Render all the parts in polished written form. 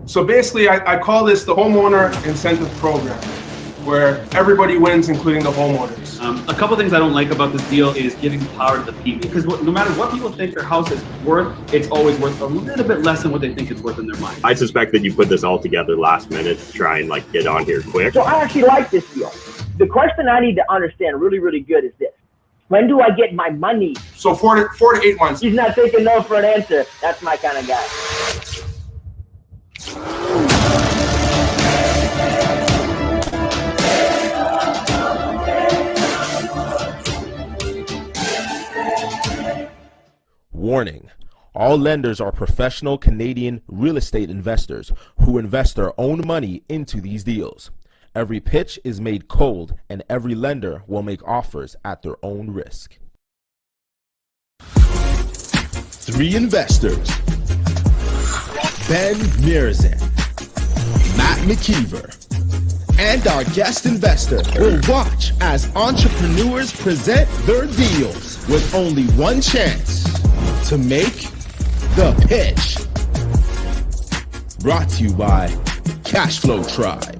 So basically, I call this the homeowner incentive program, where everybody wins, including the homeowners. A couple things I don't like about this deal is giving power to the people, because no matter what people think their house is worth, it's always worth a little bit less than what they think it's worth in their mind. I suspect that you put this all together last minute to try and get on here quick. So I actually like this deal. The question I need to understand really, really good is this. When do I get my money? So 4 to 8 months. He's not taking no for an answer. That's my kind of guy. Warning. All lenders are professional Canadian real estate investors who invest their own money into these deals. Every pitch is made cold, and every lender will make offers at their own risk. 3 investors: Ben Mirzan, Matt McKeever, and our guest investor will watch as entrepreneurs present their deals with only one chance to make the pitch. Brought to you by CashFlow Tribe.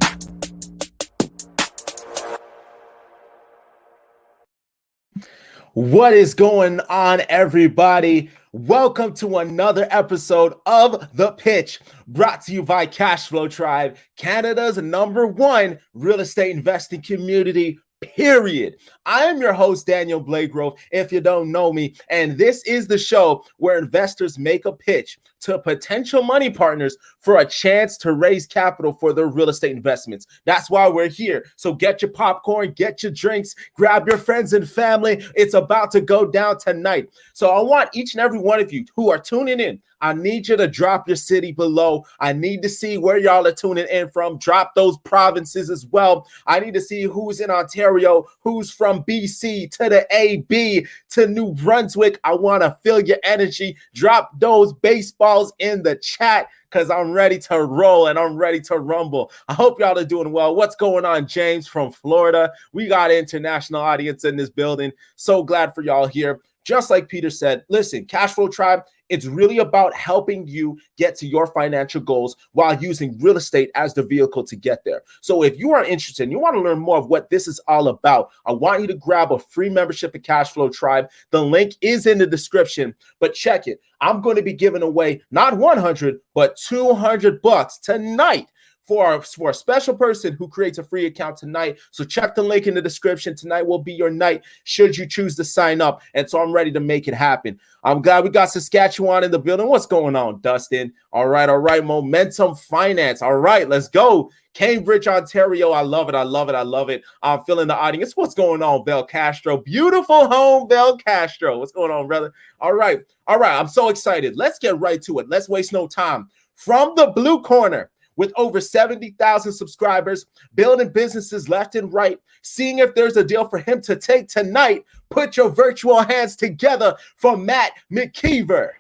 What is going on, everybody? Welcome to another episode of The Pitch, brought to you by CashFlow Tribe, Canada's #1 real estate investing community, period. I am your host, Daniel Blagrove, if you don't know me, and this is the show where investors make a pitch to potential money partners for a chance to raise capital for their real estate investments. That's why we're here. So get your popcorn, get your drinks, grab your friends and family. It's about to go down tonight. So I want each and every one of you who are tuning in, I need you to drop your city below. I need to see where y'all are tuning in from. Drop those provinces as well. I need to see who's in Ontario, who's from BC to the AB to New Brunswick. I want to feel your energy. Drop those baseballs in the chat because I'm ready to roll and I'm ready to rumble. I hope y'all are doing well. What's going on, James from Florida? We got an international audience in this building. So glad for y'all here. Just like Peter said, listen, CashFlow Tribe, it's really about helping you get to your financial goals while using real estate as the vehicle to get there. So if you are interested and you want to learn more of what this is all about, I want you to grab a free membership at CashFlow Tribe. The link is in the description, but check it. I'm going to be giving away not 100, but 200 bucks tonight for a special person who creates a free account tonight. So check the link in the description. Tonight will be your night should you choose to sign up. And so I'm ready to make it happen. I'm glad we got Saskatchewan in the building. What's going on, Dustin? All right. Momentum Finance. All right, let's go. Cambridge, Ontario. I love it. I'm feeling the audience. What's going on, Bel Castro? Beautiful home, Bel Castro. What's going on, brother? All right. I'm so excited. Let's get right to it. Let's waste no time. From the blue corner, with over 70,000 subscribers, building businesses left and right, seeing if there's a deal for him to take tonight, put your virtual hands together for Matt McKeever.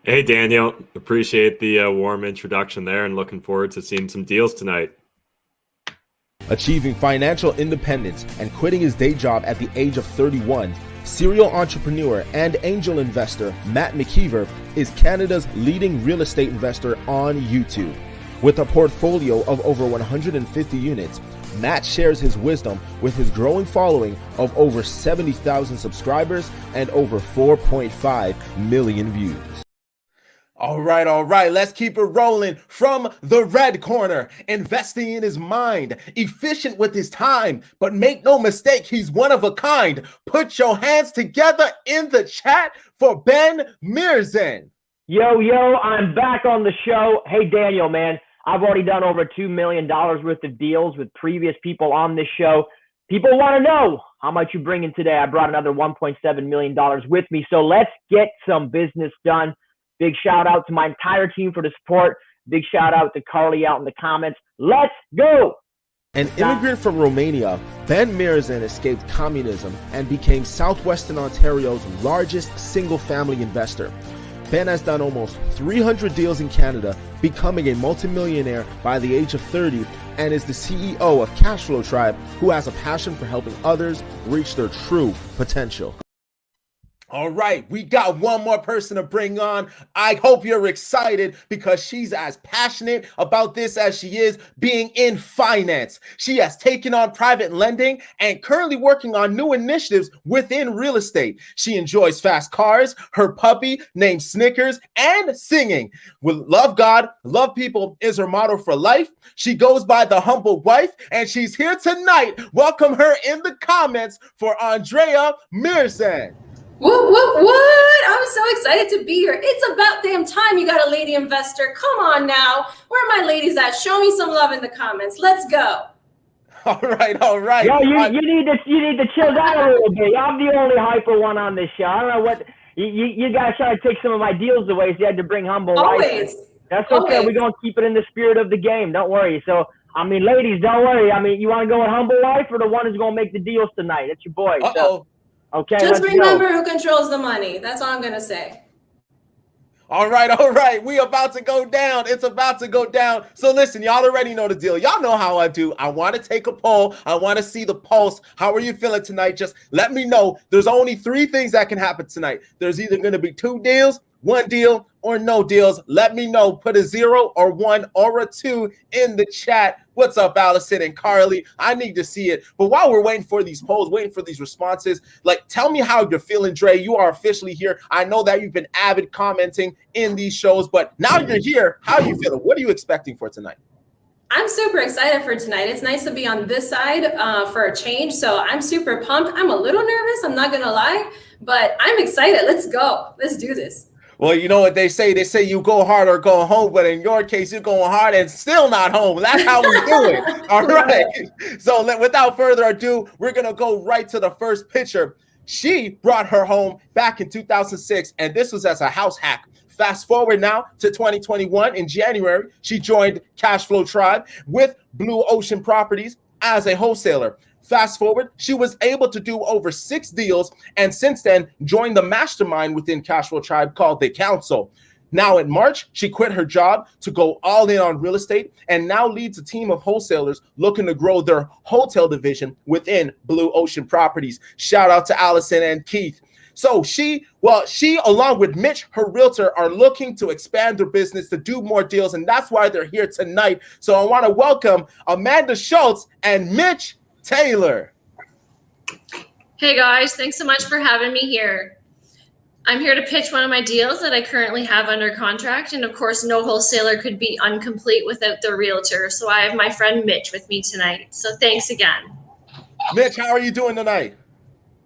Hey, Daniel. Appreciate the warm introduction there and looking forward to seeing some deals tonight. Achieving financial independence and quitting his day job at the age of 31, serial entrepreneur and angel investor Matt McKeever is Canada's leading real estate investor on YouTube. With a portfolio of over 150 units, Matt shares his wisdom with his growing following of over 70,000 subscribers and over 4.5 million views. All right. Let's keep it rolling. From the red corner, investing in his mind, efficient with his time, but make no mistake, he's one of a kind. Put your hands together in the chat for Ben Mirzan. Yo, I'm back on the show. Hey, Daniel, man. I've already done over $2 million worth of deals with previous people on this show. People want to know how much you bring in today. I brought another $1.7 million with me. So let's get some business done. Big shout out to my entire team for the support. Big shout out to Carly out in the comments. Let's go. An immigrant from Romania, Ben Mirzan escaped communism and became Southwestern Ontario's largest single-family investor. Ben has done almost 300 deals in Canada, becoming a multimillionaire by the age of 30, and is the CEO of CashFlow Tribe, who has a passion for helping others reach their true potential. All right, we got one more person to bring on. I hope you're excited because she's as passionate about this as she is being in finance. She has taken on private lending and currently working on new initiatives within real estate. She enjoys fast cars, her puppy named Snickers, and singing. With love God, love people is her motto for life. She goes by the humble wife, and she's here tonight. Welcome her in the comments for Andrea Mearson. What? I'm so excited to be here. It's about damn time you got a lady investor. Come on now. Where are my ladies at? Show me some love in the comments. Let's go. All right. Yo, you need to chill down a little bit. I'm the only hyper one on this show. I don't know what you guys try to take some of my deals away, so you had to bring humble Always. wife. That's okay. Always. We're gonna keep it in the spirit of the game. Don't worry. So I mean, ladies, don't worry. I mean, you want to go with humble wife or the one who's gonna make the deals tonight? That's your boy. So, okay. Just remember who controls the money. That's all I'm gonna say. All right. We about to go down. It's about to go down. So listen, y'all already know the deal. Y'all know how I do. I want to take a poll. I want to see the pulse. How are you feeling tonight? Just let me know. There's only 3 things that can happen tonight. There's either going to be 2 deals, 1 deal, or no deals. Let me know. Put a 0 or 1 or a 2 in the chat. What's up, Allison and Carly? I need to see it. But while we're waiting for these polls, waiting for these responses, like, tell me how you're feeling, Dre. You are officially here. I know that you've been avid commenting in these shows, but now you're here. How are you feeling? What are you expecting for tonight? I'm super excited for tonight. It's nice to be on this side for a change. So I'm super pumped. I'm a little nervous. I'm not going to lie, but I'm excited. Let's go. Let's do this. Well, you know what they say? They say you go hard or go home, but in your case, you're going hard and still not home. That's how we do it. All right. So without further ado, we're going to go right to the first picture. She brought her home back in 2006, and this was as a house hack. Fast forward now to 2021. In January, she joined CashFlow Tribe with Blue Ocean Properties as a wholesaler. Fast forward, she was able to do over 6 deals, and since then joined the mastermind within CashFlow Tribe called The Council. Now in March, she quit her job to go all in on real estate and now leads a team of wholesalers looking to grow their hotel division within Blue Ocean Properties. Shout out to Allison and Keith. So she along with Mitch, her realtor, are looking to expand their business to do more deals, and that's why they're here tonight. So I want to welcome Amanda Schultz and Mitch Taylor. Hey guys, thanks so much for having me here. I'm here to pitch one of my deals that I currently have under contract, and of course no wholesaler could be incomplete without the realtor, so I have my friend Mitch with me tonight. So thanks again. Mitch, how are you doing tonight?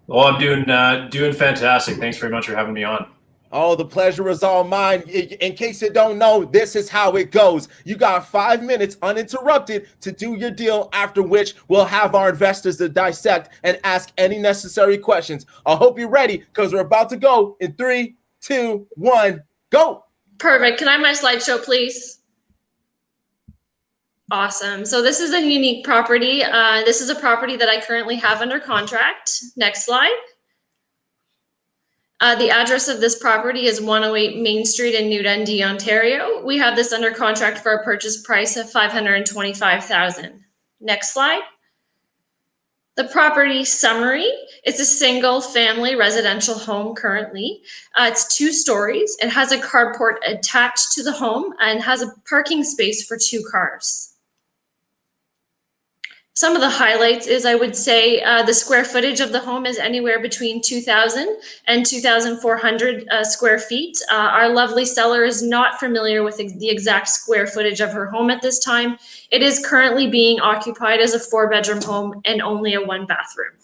Oh, I'm doing fantastic. Thanks very much for having me on. Oh, the pleasure is all mine. In case you don't know, this is how it goes. You got 5 minutes uninterrupted to do your deal, after which we'll have our investors to dissect and ask any necessary questions. I hope you're ready because we're about to go in 3, 2, 1, go. Perfect. Can I have my slideshow, please? Awesome. So this is a unique property. This is a property that I currently have under contract. Next slide. The address of this property is 108 Main Street in New Dundee, Ontario. We have this under contract for a purchase price of $525,000. Next slide. The property summary. It's a single family residential home currently. It's 2 stories. It has a carport attached to the home and has a parking space for 2 cars. Some of the highlights is, I would say, the square footage of the home is anywhere between 2,000 and 2,400 square feet. Our lovely seller is not familiar with the exact square footage of her home at this time. It is currently being occupied as a 4-bedroom home and only a 1-bathroom.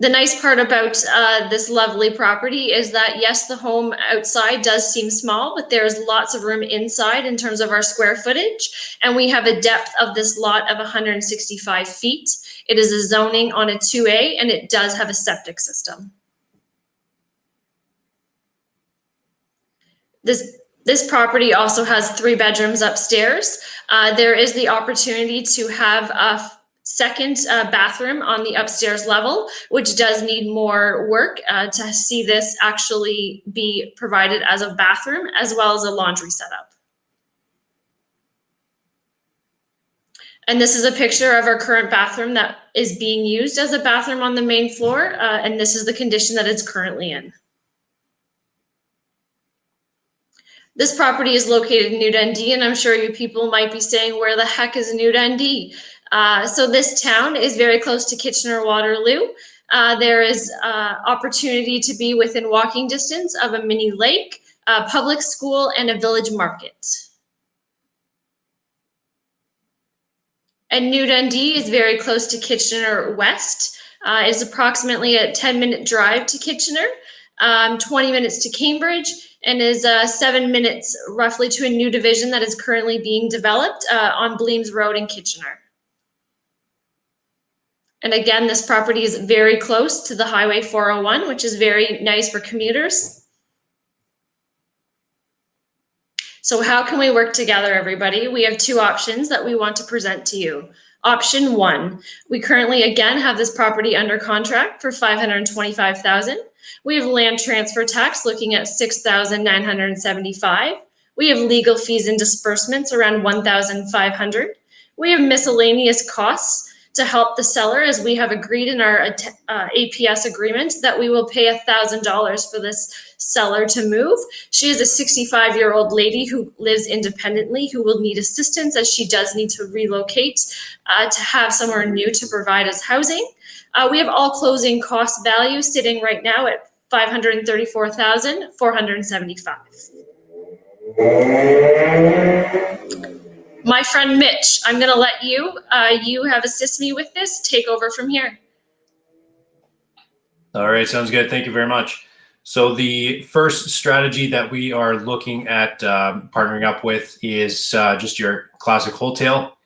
The nice part about this lovely property is that, yes, the home outside does seem small, but there's lots of room inside in terms of our square footage. And we have a depth of this lot of 165 feet. It is a zoning on a 2A, and it does have a septic system. This property also has 3 bedrooms upstairs. There is the opportunity to have a second bathroom on the upstairs level, which does need more work to see this actually be provided as a bathroom as well as a laundry setup. And this is a picture of our current bathroom that is being used as a bathroom on the main floor. And this is the condition that it's currently in. This property is located in New Dundee, and I'm sure you people might be saying, where the heck is New Dundee? So this town is very close to Kitchener-Waterloo. There is opportunity to be within walking distance of a mini lake, a public school, and a village market. And New Dundee is very close to Kitchener West. It's approximately a 10-minute drive to Kitchener, 20 minutes to Cambridge, and is 7 minutes roughly to a new division that is currently being developed on Bleems Road in Kitchener. And again, this property is very close to the Highway 401, which is very nice for commuters. So how can we work together, everybody? We have two options that we want to present to you. Option one, we currently again have this property under contract for $525,000. We have land transfer tax looking at $6,975. We have legal fees and disbursements around $1,500. We have miscellaneous costs to help the seller, as we have agreed in our APS agreement that we will pay $1,000 for this seller to move. She is a 65-year-old lady who lives independently, who will need assistance as she does need to relocate to have somewhere new to provide us housing. We have all closing cost value sitting right now at $534,475. My friend Mitch, I'm going to let you have assist me with this. Take over from here. All right, sounds good. Thank you very much. So the first strategy that we are looking at partnering up with is just your classic wholesale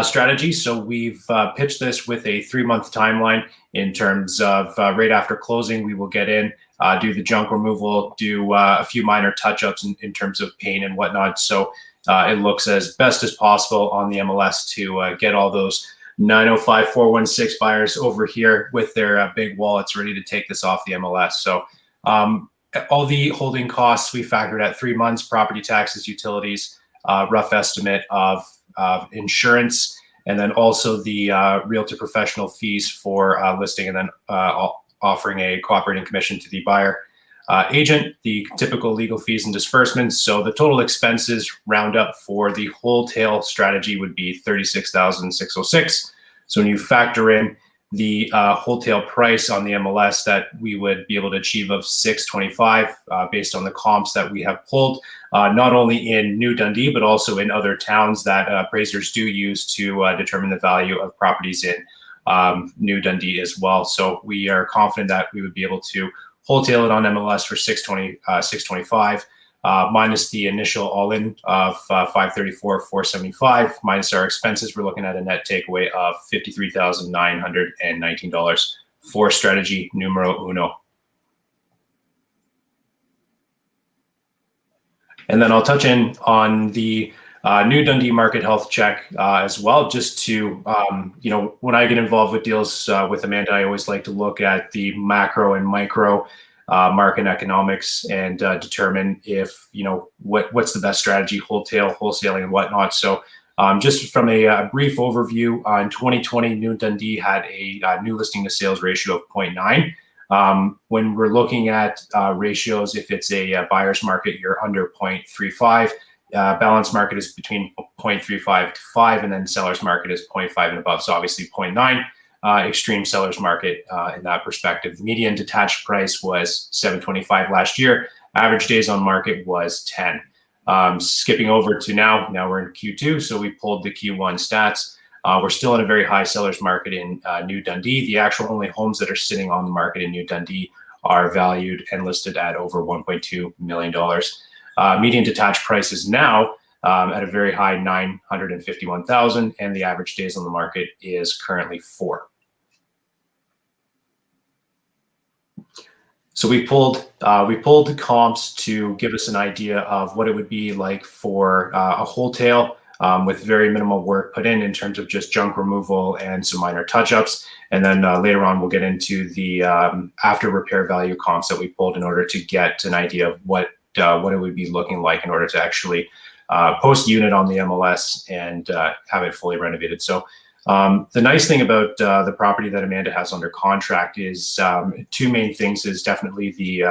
strategy. So we've pitched this with a 3-month timeline in terms of right after closing, we will get in, do the junk removal, do a few minor touch-ups in terms of paint and whatnot. So it looks as best as possible on the MLS to get all those 905-416 buyers over here with their big wallets ready to take this off the MLS. So all the holding costs we factored at 3 months, property taxes, utilities, rough estimate of insurance, and then also the realtor professional fees for listing, and then offering a cooperating commission to the buyer agent, the typical legal fees and disbursements. So the total expenses round up for the wholesale strategy would be $36,606. So when you factor in the wholesale price on the MLS that we would be able to achieve of $625 based on the comps that we have pulled, not only in New Dundee, but also in other towns that appraisers do use to determine the value of properties in New Dundee as well. So we are confident that we would be able to wholesale it on MLS for $625, minus the initial all-in of $534,475, minus our expenses. We're looking at a net takeaway of $53,919 for strategy numero uno. And then I'll touch in on the New Dundee market health check as well, just to, when I get involved with deals with Amanda, I always like to look at the macro and micro market economics and determine if, what's the best strategy, wholesaling and whatnot. So just from a brief overview, in 2020, New Dundee had a new listing to sales ratio of 0.9. When we're looking at ratios, if it's a buyer's market, you're under 0.35. Balanced market is between 0.35 to 5, and then seller's market is 0.5 and above. So obviously 0.9, extreme seller's market in that perspective. The median detached price was $725 last year. Average days on market was 10. Skipping over to now we're in Q2, so we pulled the Q1 stats. We're still in a very high seller's market in New Dundee. The actual only homes that are sitting on the market in New Dundee are valued and listed at over $1.2 million. Median detached price is now at a very high $951,000, and the average days on the market is currently 4. So we pulled the comps to give us an idea of what it would be like for a wholesale with very minimal work put in terms of just junk removal and some minor touch-ups. And then later on, we'll get into the after repair value comps that we pulled in order to get an idea of what it would be looking like in order to actually post unit on the MLS and have it fully renovated. So the nice thing about the property that Amanda has under contract is two main things is definitely the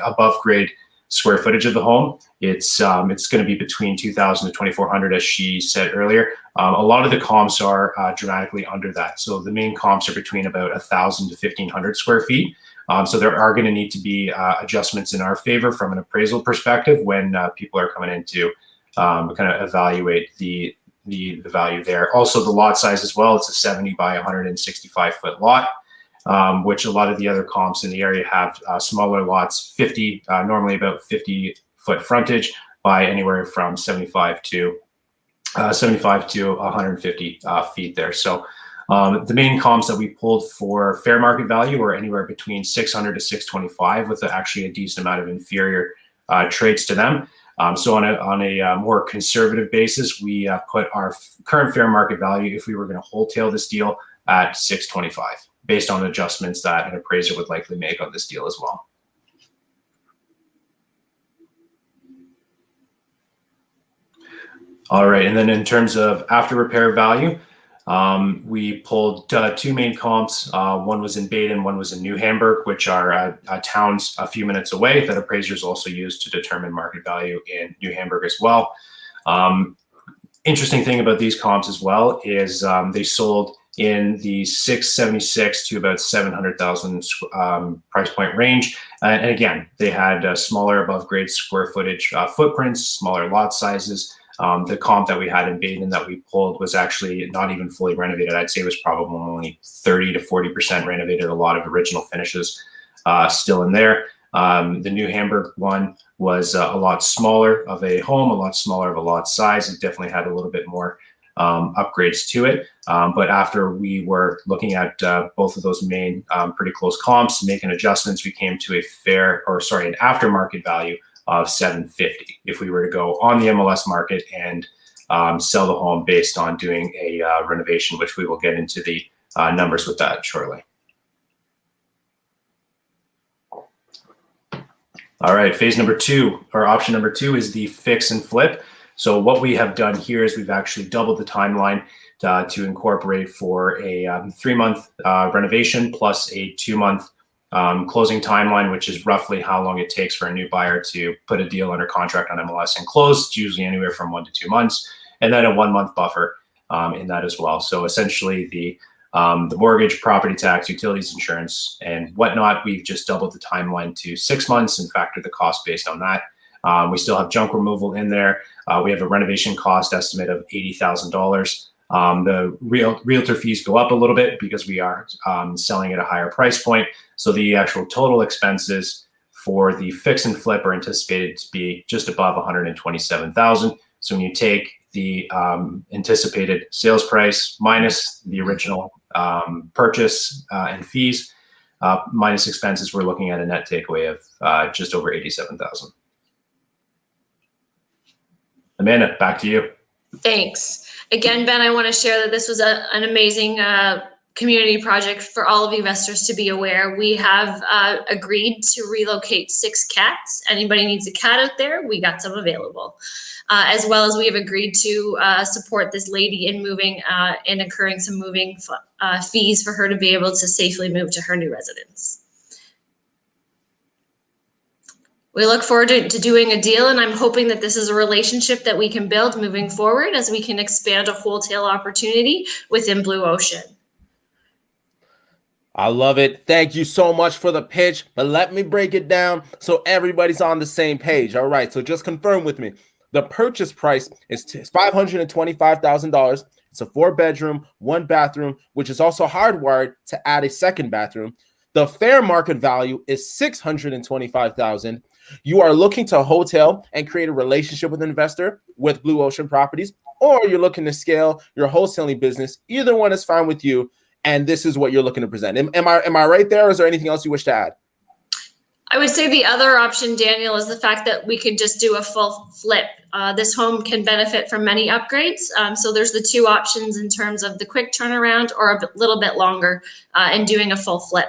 above grade square footage of the home. It's going to be between 2,000 to 2,400, as she said earlier. A lot of the comps are dramatically under that. So the main comps are between about 1,000 to 1,500 square feet. So there are going to need to be adjustments in our favor from an appraisal perspective when people are coming in to kind of evaluate the value there. Also, the lot size as well. It's a 70 by 165 foot lot, which a lot of the other comps in the area have smaller lots, 50, normally about 50 foot frontage by anywhere from 75 to 150 feet there. So the main comps that we pulled for fair market value were anywhere between 600 to 625 with actually a decent amount of inferior traits to them. So on a more conservative basis, we put our current fair market value, if we were going to wholesale this deal, at 625, based on adjustments that an appraiser would likely make on this deal as well. All right, and then in terms of after repair value, we pulled two main comps. One was in Baden, one was in New Hamburg, which are towns a few minutes away that appraisers also use to determine market value in New Hamburg as well. Interesting thing about these comps as well is they sold in the 676 to about 700,000 price point range. And again, they had smaller above grade square footage footprints, smaller lot sizes. The comp that we had in Baden that we pulled was actually not even fully renovated. I'd say it was probably only 30 to 40% renovated, a lot of original finishes still in there. The New Hamburg one was a lot smaller of a home, a lot smaller of a lot size. It definitely had a little bit more upgrades to it. But after we were looking at both of those main pretty close comps, making adjustments, we came to an aftermarket value of 750 if we were to go on the MLS market and sell the home based on doing a renovation, which we will get into the numbers with that shortly. All right, phase number two, or option number two, is the fix and flip. So what we have done here is we've actually doubled the timeline to incorporate for a 3-month renovation plus a 2-month closing timeline, which is roughly how long it takes for a new buyer to put a deal under contract on MLS and close. It's usually anywhere from 1 to 2 months, and then a 1-month buffer in that as well. So essentially the mortgage, property tax, utilities, insurance, and whatnot, we've just doubled the timeline to 6 months and factored the cost based on that. We still have junk removal in there. We have a renovation cost estimate of $80,000. The realtor fees go up a little bit because we are selling at a higher price point. So the actual total expenses for the fix and flip are anticipated to be just above $127,000. So when you take the anticipated sales price minus the original purchase and fees minus expenses, we're looking at a net takeaway of just over $87,000. Amanda, back to you. Thanks. Again, Ben, I want to share that this was an amazing community project for all of you investors to be aware. We have agreed to relocate 6 cats. Anybody needs a cat out there, we got some available. As well as we have agreed to support this lady in moving and incurring some moving fees for her to be able to safely move to her new residence. We look forward to doing a deal, and I'm hoping that this is a relationship that we can build moving forward as we can expand a wholesale opportunity within Blue Ocean. I love it. Thank you so much for the pitch, but let me break it down so everybody's on the same page. All right, so just confirm with me. The purchase price is $525,000. It's a 4-bedroom, 1 bathroom, which is also hardwired to add a 2nd bathroom. The fair market value is $625,000. You are looking to hotel and create a relationship with an investor with Blue Ocean Properties, or you're looking to scale your wholesaling business. Either one is fine with you, and this is what you're looking to present. Am I right there, or is there anything else you wish to add? I would say the other option, Daniel, is the fact that we could just do a full flip. This home can benefit from many upgrades. So there's the 2 options in terms of the quick turnaround or a little bit longer and doing a full flip.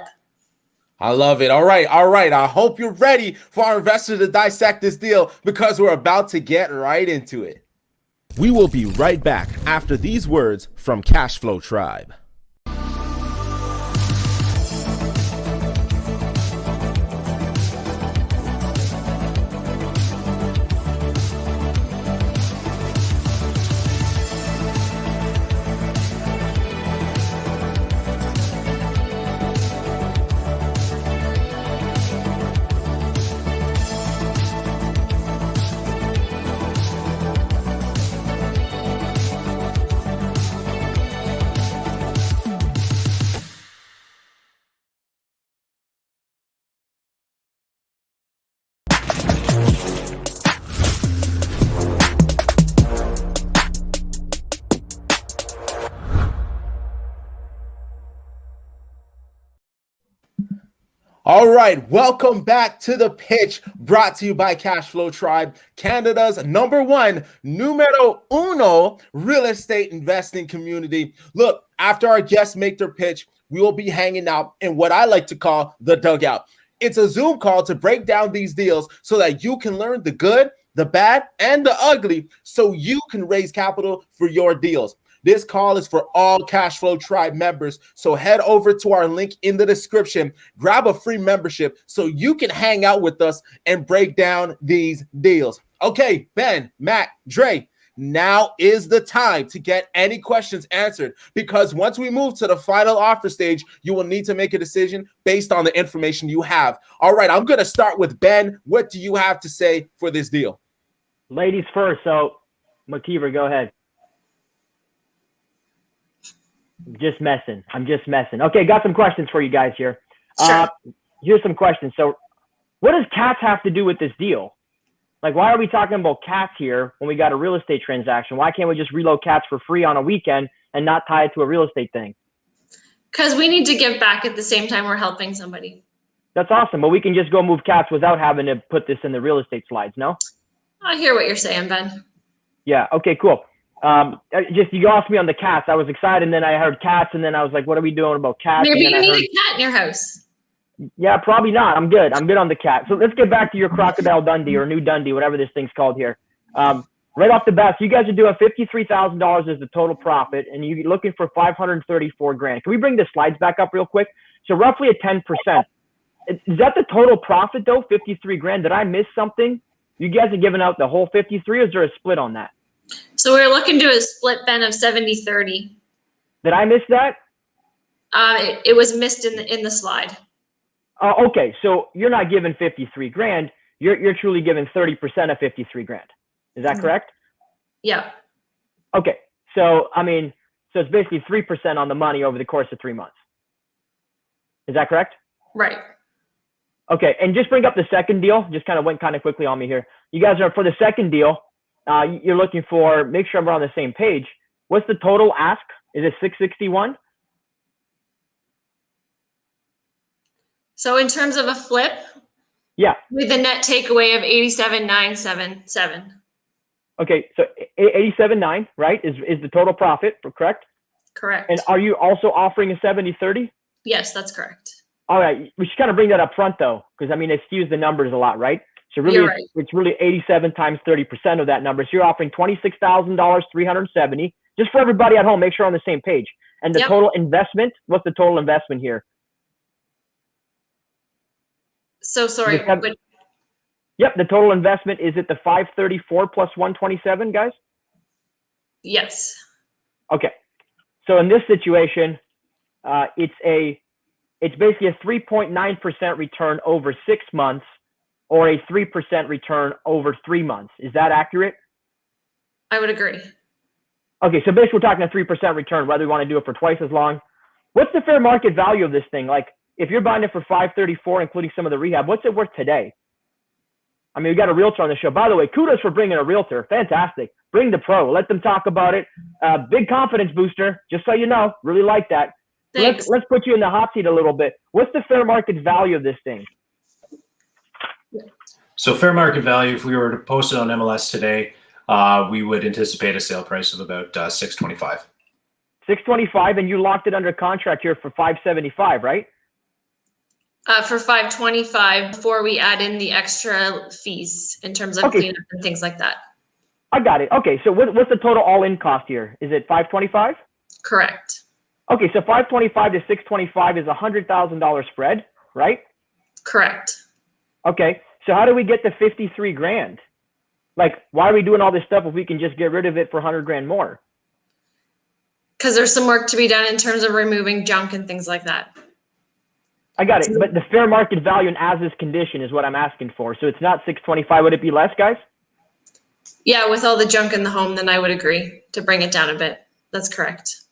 I love it. All right. I hope you're ready for our investors to dissect this deal because we're about to get right into it. We will be right back after these words from CashFlow Tribe. All right, welcome back to The Pitch, brought to you by CashFlow Tribe, Canada's #1, numero uno real estate investing community. Look, after our guests make their pitch, we will be hanging out in what I like to call the Dugout. It's a Zoom call to break down these deals so that you can learn the good, the bad, and the ugly so you can raise capital for your deals. This call is for all CashFlow Tribe members, so head over to our link in the description, grab a free membership so you can hang out with us and break down these deals. Okay, Ben, Matt, Dre, now is the time to get any questions answered, because once we move to the final offer stage, you will need to make a decision based on the information you have. All right, I'm going to start with Ben. What do you have to say for this deal? Ladies first, so Makiva, go ahead. Just messing. I'm just messing. Okay, got some questions for you guys here. Sure. Here's some questions. So what does cats have to do with this deal? Like, why are we talking about cats here when we got a real estate transaction? Why can't we just reload cats for free on a weekend and not tie it to a real estate thing? Because we need to give back at the same time we're helping somebody. That's awesome. But we can just go move cats without having to put this in the real estate slides, no? I hear what you're saying, Ben. Yeah. Okay, cool. Just you asked me on the cats. I was excited, and then I heard cats, and then I was like, "What are we doing about cats?" Maybe and then you need a cat in your house. Yeah, probably not. I'm good. I'm good on the cat. So let's get back to your Crocodile Dundee or New Dundee, whatever this thing's called here. Right off the bat, so you guys are doing $53,000 as the total profit, and you're looking for $534,000. Can we bring the slides back up real quick? So roughly a 10%. Is that the total profit though? $53,000. Did I miss something? You guys are giving out the whole 53, or is there a split on that? So we're looking to a split, Ben, of 70-30. Did I miss that? It was missed in the slide. Okay, so you're not giving $53,000. You're truly giving 30% of $53,000. Is that correct? Yeah. Okay, so I mean, so it's basically 3% on the money over the course of 3 months. Is that correct? Right. Okay, and just bring up the second deal. Just kind of went kind of quickly on me here. You guys are for the second deal. You're looking for, make sure we're on the same page. What's the total ask? Is it 661? So in terms of a flip, Yeah. with a net takeaway of 87,977. Okay, so 87.9, right, is the total profit, correct? Correct. And are you also offering a 70-30? Yes, that's correct. All right, we should kind of bring that up front though, because I mean, it skews the numbers a lot, right? So really, You're right. it's really 87 times 30% of that number. So you're offering $26,000, 370. Just for everybody at home, make sure we're on the same page. And the Yep. total investment, what's the total investment here? So sorry, Just have- but Yep, the total investment, is it the 534 plus 127, guys? yes. Okay. So in this situation, it's basically a 3.9% return over 6 months or a 3% return over 3 months. Is that accurate? I would agree. Okay, so basically we're talking a 3% return, whether we want to do it for twice as long. What's the fair market value of this thing? Like, if you're buying it for 534, including some of the rehab, what's it worth today? I mean, we got a realtor on the show. By the way, kudos for bringing a realtor. Fantastic. Bring the pro. Let them talk about it. Big confidence booster, just so you know. Really like that. So Thanks. let's put you in the hot seat a little bit. What's the fair market value of this thing? So fair market value, if we were to post it on MLS today, we would anticipate a sale price of about $625. $625, and you locked it under contract here for $575, right? For $525 before we add in the extra fees in terms of Okay. cleanup and things like that. I got it. Okay, so what's the total all-in cost here? Is it 525? Correct. Okay, so 525 to 625 is $100,000 spread, right? Correct. Okay, so how do we get to 53 grand? Like, why are we doing all this stuff if we can just get rid of it for 100 grand more? Because there's some work to be done in terms of removing junk and things like that. I got it, but the fair market value in as-is condition is what I'm asking for. So it's not 625. Would it be less, guys? Yeah, with all the junk in the home, then I would agree to bring it down a bit. That's correct.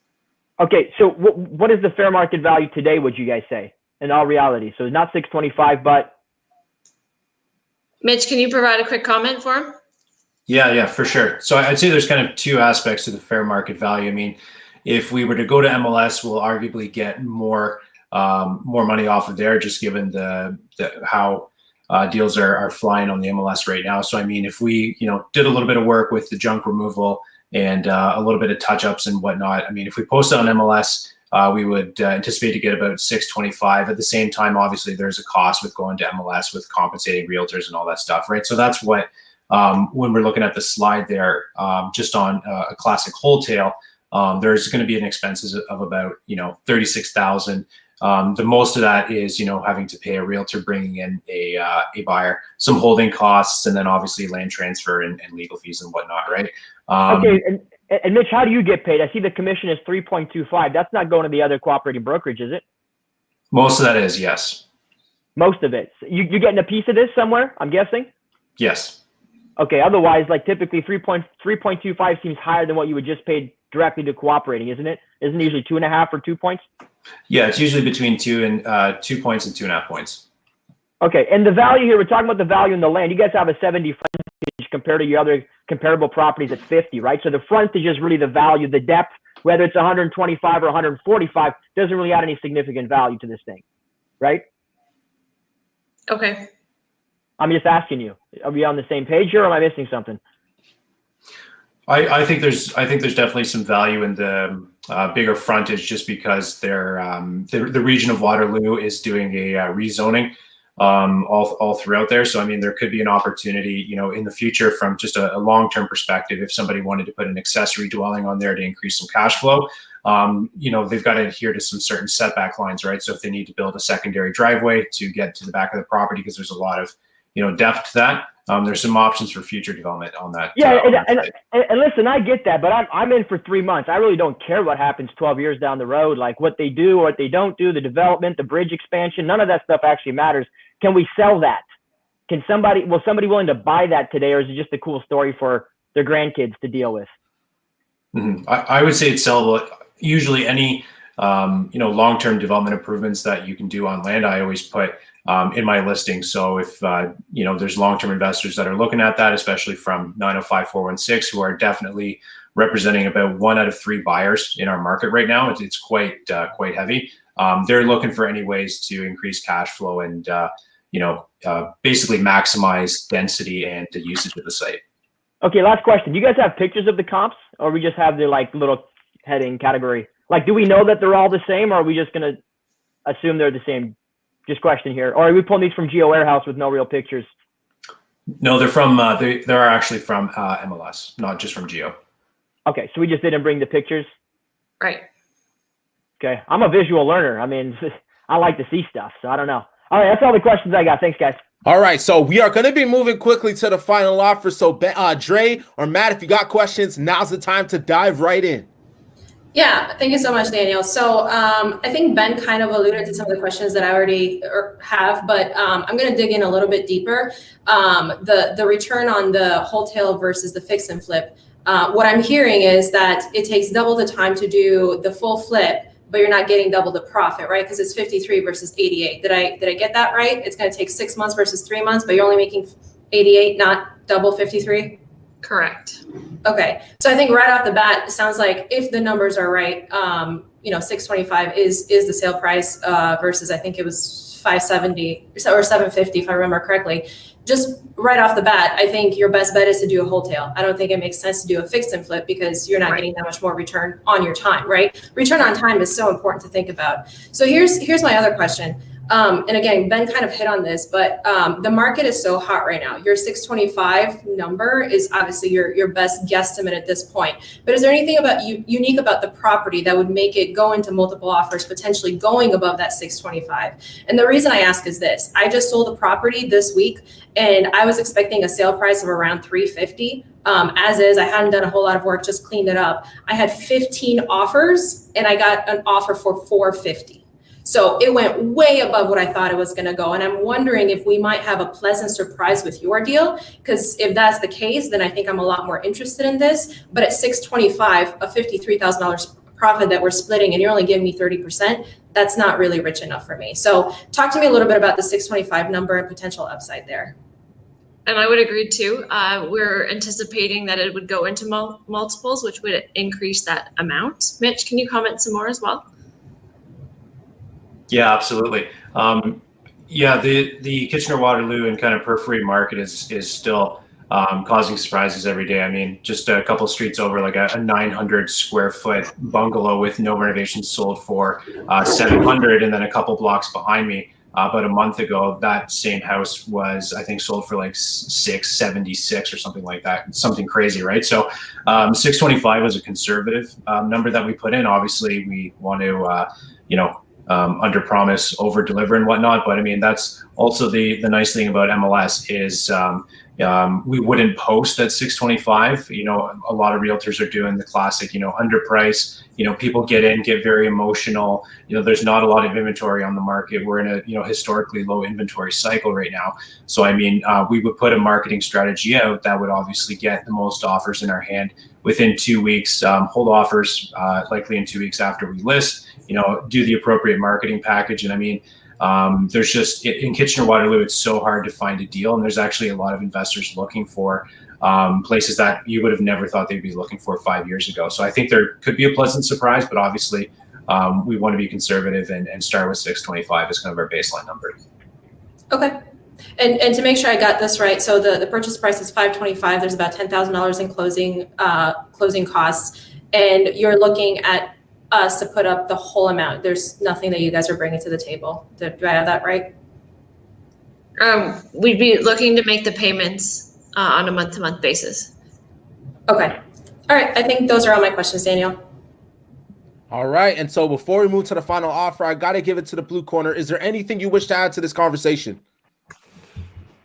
Okay, so what is the fair market value today, would you guys say, in all reality? So it's not 625, but... Mitch, can you provide a quick comment for him? Yeah, for sure. So I'd say there's kind of two aspects to the fair market value. I mean, if we were to go to MLS, we'll arguably get more money off of there, just given the how deals are flying on the MLS right now. So I mean, if we did a little bit of work with the junk removal and a little bit of touch-ups and whatnot, I mean, if we post it on MLS, we would anticipate to get about 625. At the same time, obviously, there's a cost with going to MLS with compensating realtors and all that stuff, right? So that's what when we're looking at the slide there, just on a classic wholesale, there's going to be an expenses of about 36,000. The most of that is having to pay a realtor bringing in a buyer, some holding costs, and then obviously land transfer and legal fees and whatnot, right? Okay, and Mitch, how do you get paid? I see the commission is 3.25. That's not going to the other cooperating brokerage, is it? Most of that is, yes. Most of it. You're getting a piece of this somewhere, I'm guessing? Yes. Okay, otherwise, like typically 3.25 seems higher than what you would just pay directly to cooperating, isn't it? Isn't it usually 2.5 or 2 points? Yeah, it's usually between 2 points and 2.5 points. Okay, and the value here, we're talking about the value in the land. You guys have a 70 frontage compared to your other comparable properties at 50, right? So the frontage is really the value. The depth, whether it's 125 or 145, doesn't really add any significant value to this thing, right? Okay. I'm just asking you, are we on the same page here or am I missing something? I think there's definitely some value in the bigger frontage, just because the region of Waterloo is doing a rezoning all throughout there. So I mean, there could be an opportunity, in the future, from just a long-term perspective, if somebody wanted to put an accessory dwelling on there to increase some cash flow. They've got to adhere to some certain setback lines, right? So if they need to build a secondary driveway to get to the back of the property, because there's a lot of depth to that. There's some options for future development on that. Yeah, and listen, I get that, but I'm in for 3 months. I really don't care what happens 12 years down the road, like what they do or what they don't do, the development, the bridge expansion, none of that stuff actually matters. Can we sell that? Will somebody willing to buy that today, or is it just a cool story for their grandkids to deal with? Mm-hmm. I would say it's sellable. Usually any long-term development improvements that you can do on land, I always put in my listing. So if there's long-term investors that are looking at that, especially from 905-416, who are definitely representing about 1 out of 3 buyers in our market right now, it's quite heavy. They're looking for any ways to increase cash flow and basically maximize density and the usage of the site. Okay, last question. Do you guys have pictures of the comps, or we just have the little heading category? Like, do we know that they're all the same, or are we just gonna assume they're the same? Just question here. Or are we pulling these from Geo Warehouse with no real pictures? No, they're from they're actually from MLS, not just from Geo. Okay, so we just didn't bring the pictures. Right. Okay, I'm a visual learner. I mean, I like to see stuff, so I don't know. All right, that's all the questions I got. Thanks, guys. All right, so we are going to be moving quickly to the final offer. So Dre or Matt, if you got questions, now's the time to dive right in. Yeah, thank you so much, Daniel. So I think Ben kind of alluded to some of the questions that I already have, but I'm going to dig in a little bit deeper. The return on the wholesale versus the fix and flip. What I'm hearing is that it takes double the time to do the full flip, but you're not getting double the profit, right? Because it's 53 versus 88. Did I get that right? It's going to take 6 months versus 3 months, but you're only making 88, not double 53? Correct. Okay, so I think right off the bat, it sounds like if the numbers are right, 625 is the sale price versus I think it was 570 or 750 if I remember correctly. Just right off the bat, I think your best bet is to do a wholesale. I don't think it makes sense to do a fix and flip because you're not getting that much more return on your time, right? Return on time is so important to think about. So here's my other question. And again, Ben kind of hit on this, but the market is so hot right now. Your 625 number is obviously your best guesstimate at this point. But is there anything unique about the property that would make it go into multiple offers, potentially going above that 625? And the reason I ask is this: I just sold a property this week, and I was expecting a sale price of around 350. As is, I hadn't done a whole lot of work, just cleaned it up. I had 15 offers, and I got an offer for 450. So it went way above what I thought it was going to go. And I'm wondering if we might have a pleasant surprise with your deal, because if that's the case, then I think I'm a lot more interested in this. But at 625, a $53,000 profit that we're splitting, and you're only giving me 30%, that's not really rich enough for me. So talk to me a little bit about the 625 number and potential upside there. And I would agree too. We're anticipating that it would go into multiples, which would increase that amount. Mitch, can you comment some more as well? Yeah, absolutely. The Kitchener-Waterloo and kind of periphery market is still causing surprises every day. I mean, just a couple streets over, like a 900 square foot bungalow with no renovations sold for 700, and then a couple blocks behind me, about a month ago, that same house was, I think, sold for like 676 or something like that. Something crazy, right? So 625 was a conservative number that we put in. Obviously, we want to, under promise, over deliver and whatnot. But I mean, that's also the nice thing about MLS is we wouldn't post at 625. A lot of realtors are doing the classic, underprice. People get very emotional. There's not a lot of inventory on the market. We're in a historically low inventory cycle right now. So I mean, we would put a marketing strategy out that would obviously get the most offers in our hand within 2 weeks. Hold offers likely in 2 weeks after we list. Do the appropriate marketing package. And I mean, there's just in Kitchener-Waterloo, it's so hard to find a deal, and there's actually a lot of investors looking for places that you would have never thought they'd be looking for 5 years ago. So I think there could be a pleasant surprise, but obviously we want to be conservative and start with 625 as kind of our baseline number. Okay. And to make sure I got this right, so the purchase price is $525. There's about $10,000 in closing costs, and you're looking at us to put up the whole amount. There's nothing that you guys are bringing to the table. Do I have that right? We'd be looking to make the payments on a month-to-month basis. Okay. All right. I think those are all my questions, Daniel. All right. And so before we move to the final offer, I got to give it to the blue corner. Is there anything you wish to add to this conversation?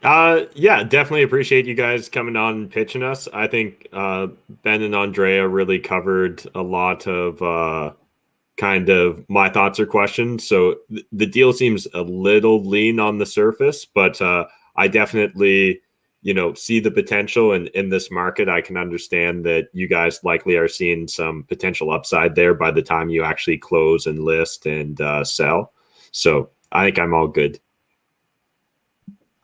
Yeah, definitely appreciate you guys coming on and pitching us. I think Ben and Andrea really covered a lot of kind of my thoughts or questions. So the deal seems a little lean on the surface, but I definitely, see the potential in this market. I can understand that you guys likely are seeing some potential upside there by the time you actually close and list and sell. So I think I'm all good.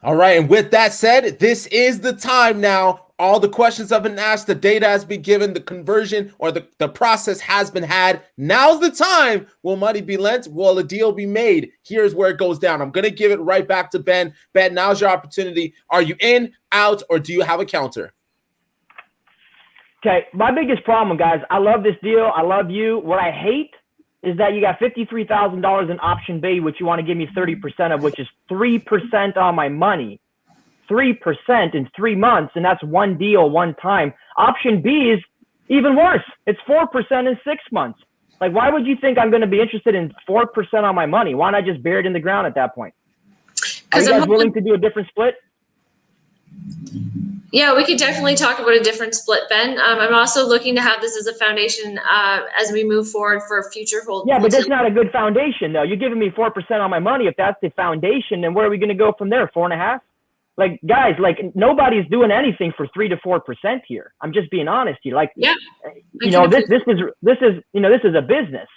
All right. And with that said, this is the time now. All the questions have been asked. The data has been given. The conversion or the process has been had. Now's the time. Will money be lent? Will a deal be made? Here's where it goes down. I'm going to give it right back to Ben. Ben, now's your opportunity. Are you in, out, or do you have a counter? Okay. My biggest problem, guys, I love this deal. I love you. What I hate is that you got $53,000 in option B, which you want to give me 30% of, which is 3% on my money. 3% in 3 months, and that's one deal, one time. Option B is even worse. It's 4% in 6 months. Like, why would you think I'm going to be interested in 4% on my money? Why not just bury it in the ground at that point? Are you guys willing to do a different split? Yeah, we could definitely talk about a different split, Ben. I'm also looking to have this as a foundation as we move forward for future hold. Yeah, but that's not a good foundation, though. You're giving me 4% on my money. If that's the foundation, then where are we going to go from there? 4.5%? Like, guys, like, nobody's doing anything for 3 to 4% here. I'm just being honest here. Like, yeah, this is a business.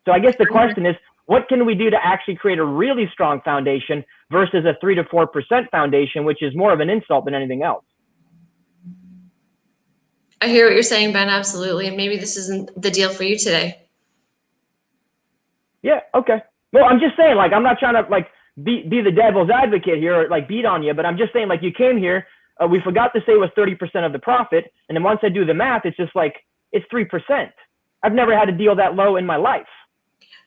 So I guess the question is, what can we do to actually create a really strong foundation versus a 3 to 4% foundation, which is more of an insult than anything else? I hear what you're saying, Ben, absolutely. And maybe this isn't the deal for you today. Yeah, okay. Well, I'm just saying, like, I'm not trying to, like, be the devil's advocate here or, like, beat on you, but I'm just saying, like, you came here, we forgot to say it was 30% of the profit, and then once I do the math, it's just like, it's 3%. I've never had a deal that low in my life.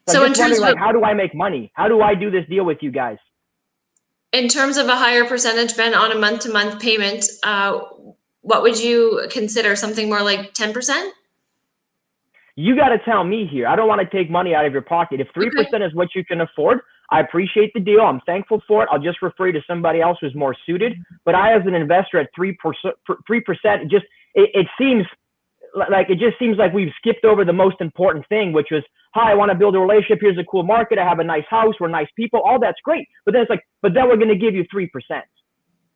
So I'm in just terms wondering, of like, how do I make money? How do I do this deal with you guys? in terms of a higher percentage, Ben, on a month-to-month payment, what would you consider? Something more like 10%? You got to tell me here. I don't want to take money out of your pocket. If 3% is what you can afford, I appreciate the deal. I'm thankful for it. I'll just refer you to somebody else who's more suited. But I, as an investor at 3%, it just seems like we've skipped over the most important thing, which was, hi, I want to build a relationship. Here's a cool market. I have a nice house. We're nice people. All that's great. But then it's like, but then we're going to give you 3%.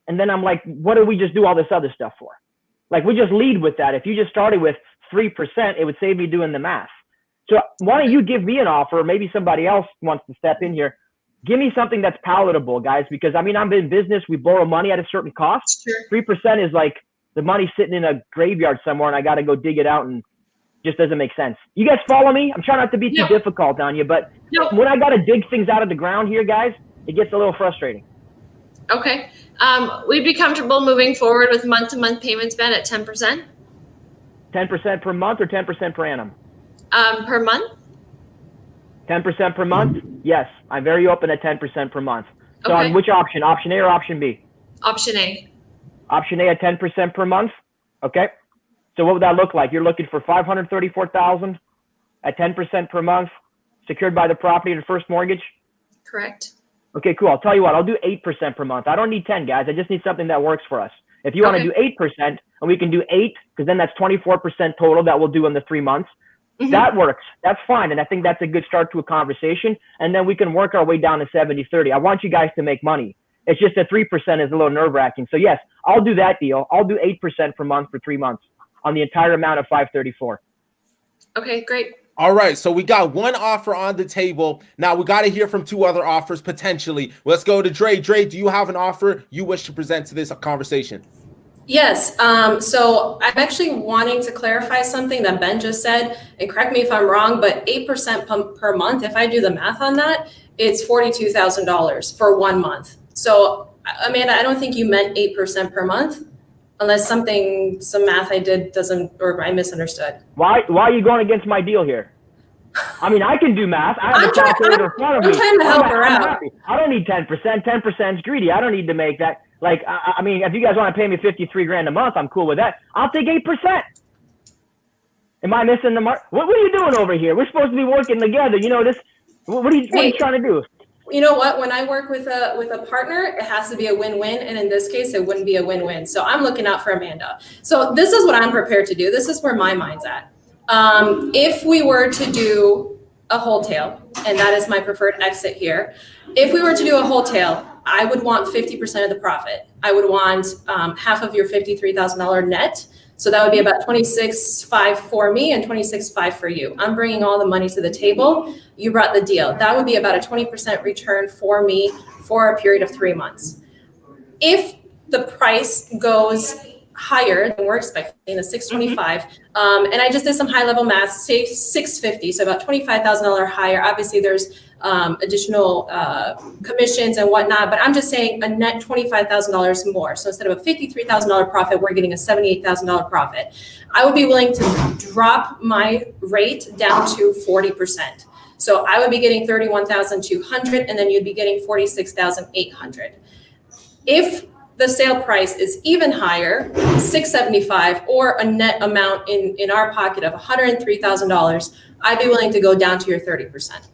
And then I'm like, what do we just do all this other stuff for? Like, we just lead with that. If you just started with 3%, it would save me doing the math. So why don't you give me an offer? Maybe somebody else wants to step in here. Give me something that's palatable, guys, because I mean, I'm in business. We borrow money at a certain cost. Sure. 3% is like the money sitting in a graveyard somewhere and I got to go dig it out, and just doesn't make sense. You guys follow me? I'm trying not to be too difficult on you, but when I got to dig things out of the ground here, guys, it gets a little frustrating. Okay. We'd be comfortable moving forward with month-to-month payments, Ben, at 10%. 10% per month or 10% per annum? Per month. 10% per month? Yes, I'm very open at 10% per month. So Okay. on which option? Option A or option B? Option A. Option A at 10% per month? Okay. So what would that look like? You're looking for $534,000 at 10% per month, secured by the property and first mortgage? Correct. Okay, cool. I'll tell you what, I'll do 8% per month. I don't need 10, guys. I just need something that works for us. If you want to do 8%, and we can do 8, because then that's 24% total that we'll do in the 3 months. Mm-hmm. That works. That's fine. And I think that's a good start to a conversation. And then we can work our way down to 70-30. I want you guys to make money. It's just that 3% is a little nerve-wracking. So yes, I'll do that deal. I'll do 8% per month for 3 months on the entire amount of 534. Okay, great. All right, so we got one offer on the table. Now we got to hear from 2 other offers potentially. Let's go to Dre. Dre, do you have an offer you wish to present to this conversation? Yes. So I'm actually wanting to clarify something that Ben just said, and correct me if I'm wrong, but 8% per month, if I do the math on that, it's $42,000 for 1 month. So Amanda, I don't think you meant 8% per month, unless some math I did doesn't, or I misunderstood. Why are you going against my deal here? I mean, I can do math. I have a calculator in front of me. I'm trying to help her out. I don't need 10%. 10% is greedy. I don't need to make that. Like, I mean, if you guys want to pay me $53,000 a month, I'm cool with that. I'll take 8%. Am I missing the mark? What are you doing over here? We're supposed to be working together. You know this. What are you trying to do? You know what? When I work with a partner, it has to be a win-win, and in this case, it wouldn't be a win-win. So I'm looking out for Amanda. So this is what I'm prepared to do. This is where my mind's at. If we were to do a wholesale, and that is my preferred exit here. If we were to do a wholesale, I would want 50% of the profit. I would want half of your $53,000 net. So that would be about $26,500 for me and $26,500 for you. I'm bringing all the money to the table. You brought the deal. That would be about a 20% return for me for a period of 3 months. If the price goes higher than we're expecting, the $625, and I just did some high level math, say $650, so about $25,000 higher. Obviously there's additional commissions and whatnot, but I'm just saying a net $25,000 more. So instead of a $53,000 profit, we're getting a $78,000 profit. I would be willing to drop my rate down to 40%. So I would be getting $31,200, and then you'd be getting $46,800. If the sale price is even higher, $675, or a net amount in our pocket of $103,000, I'd be willing to go down to your 30%.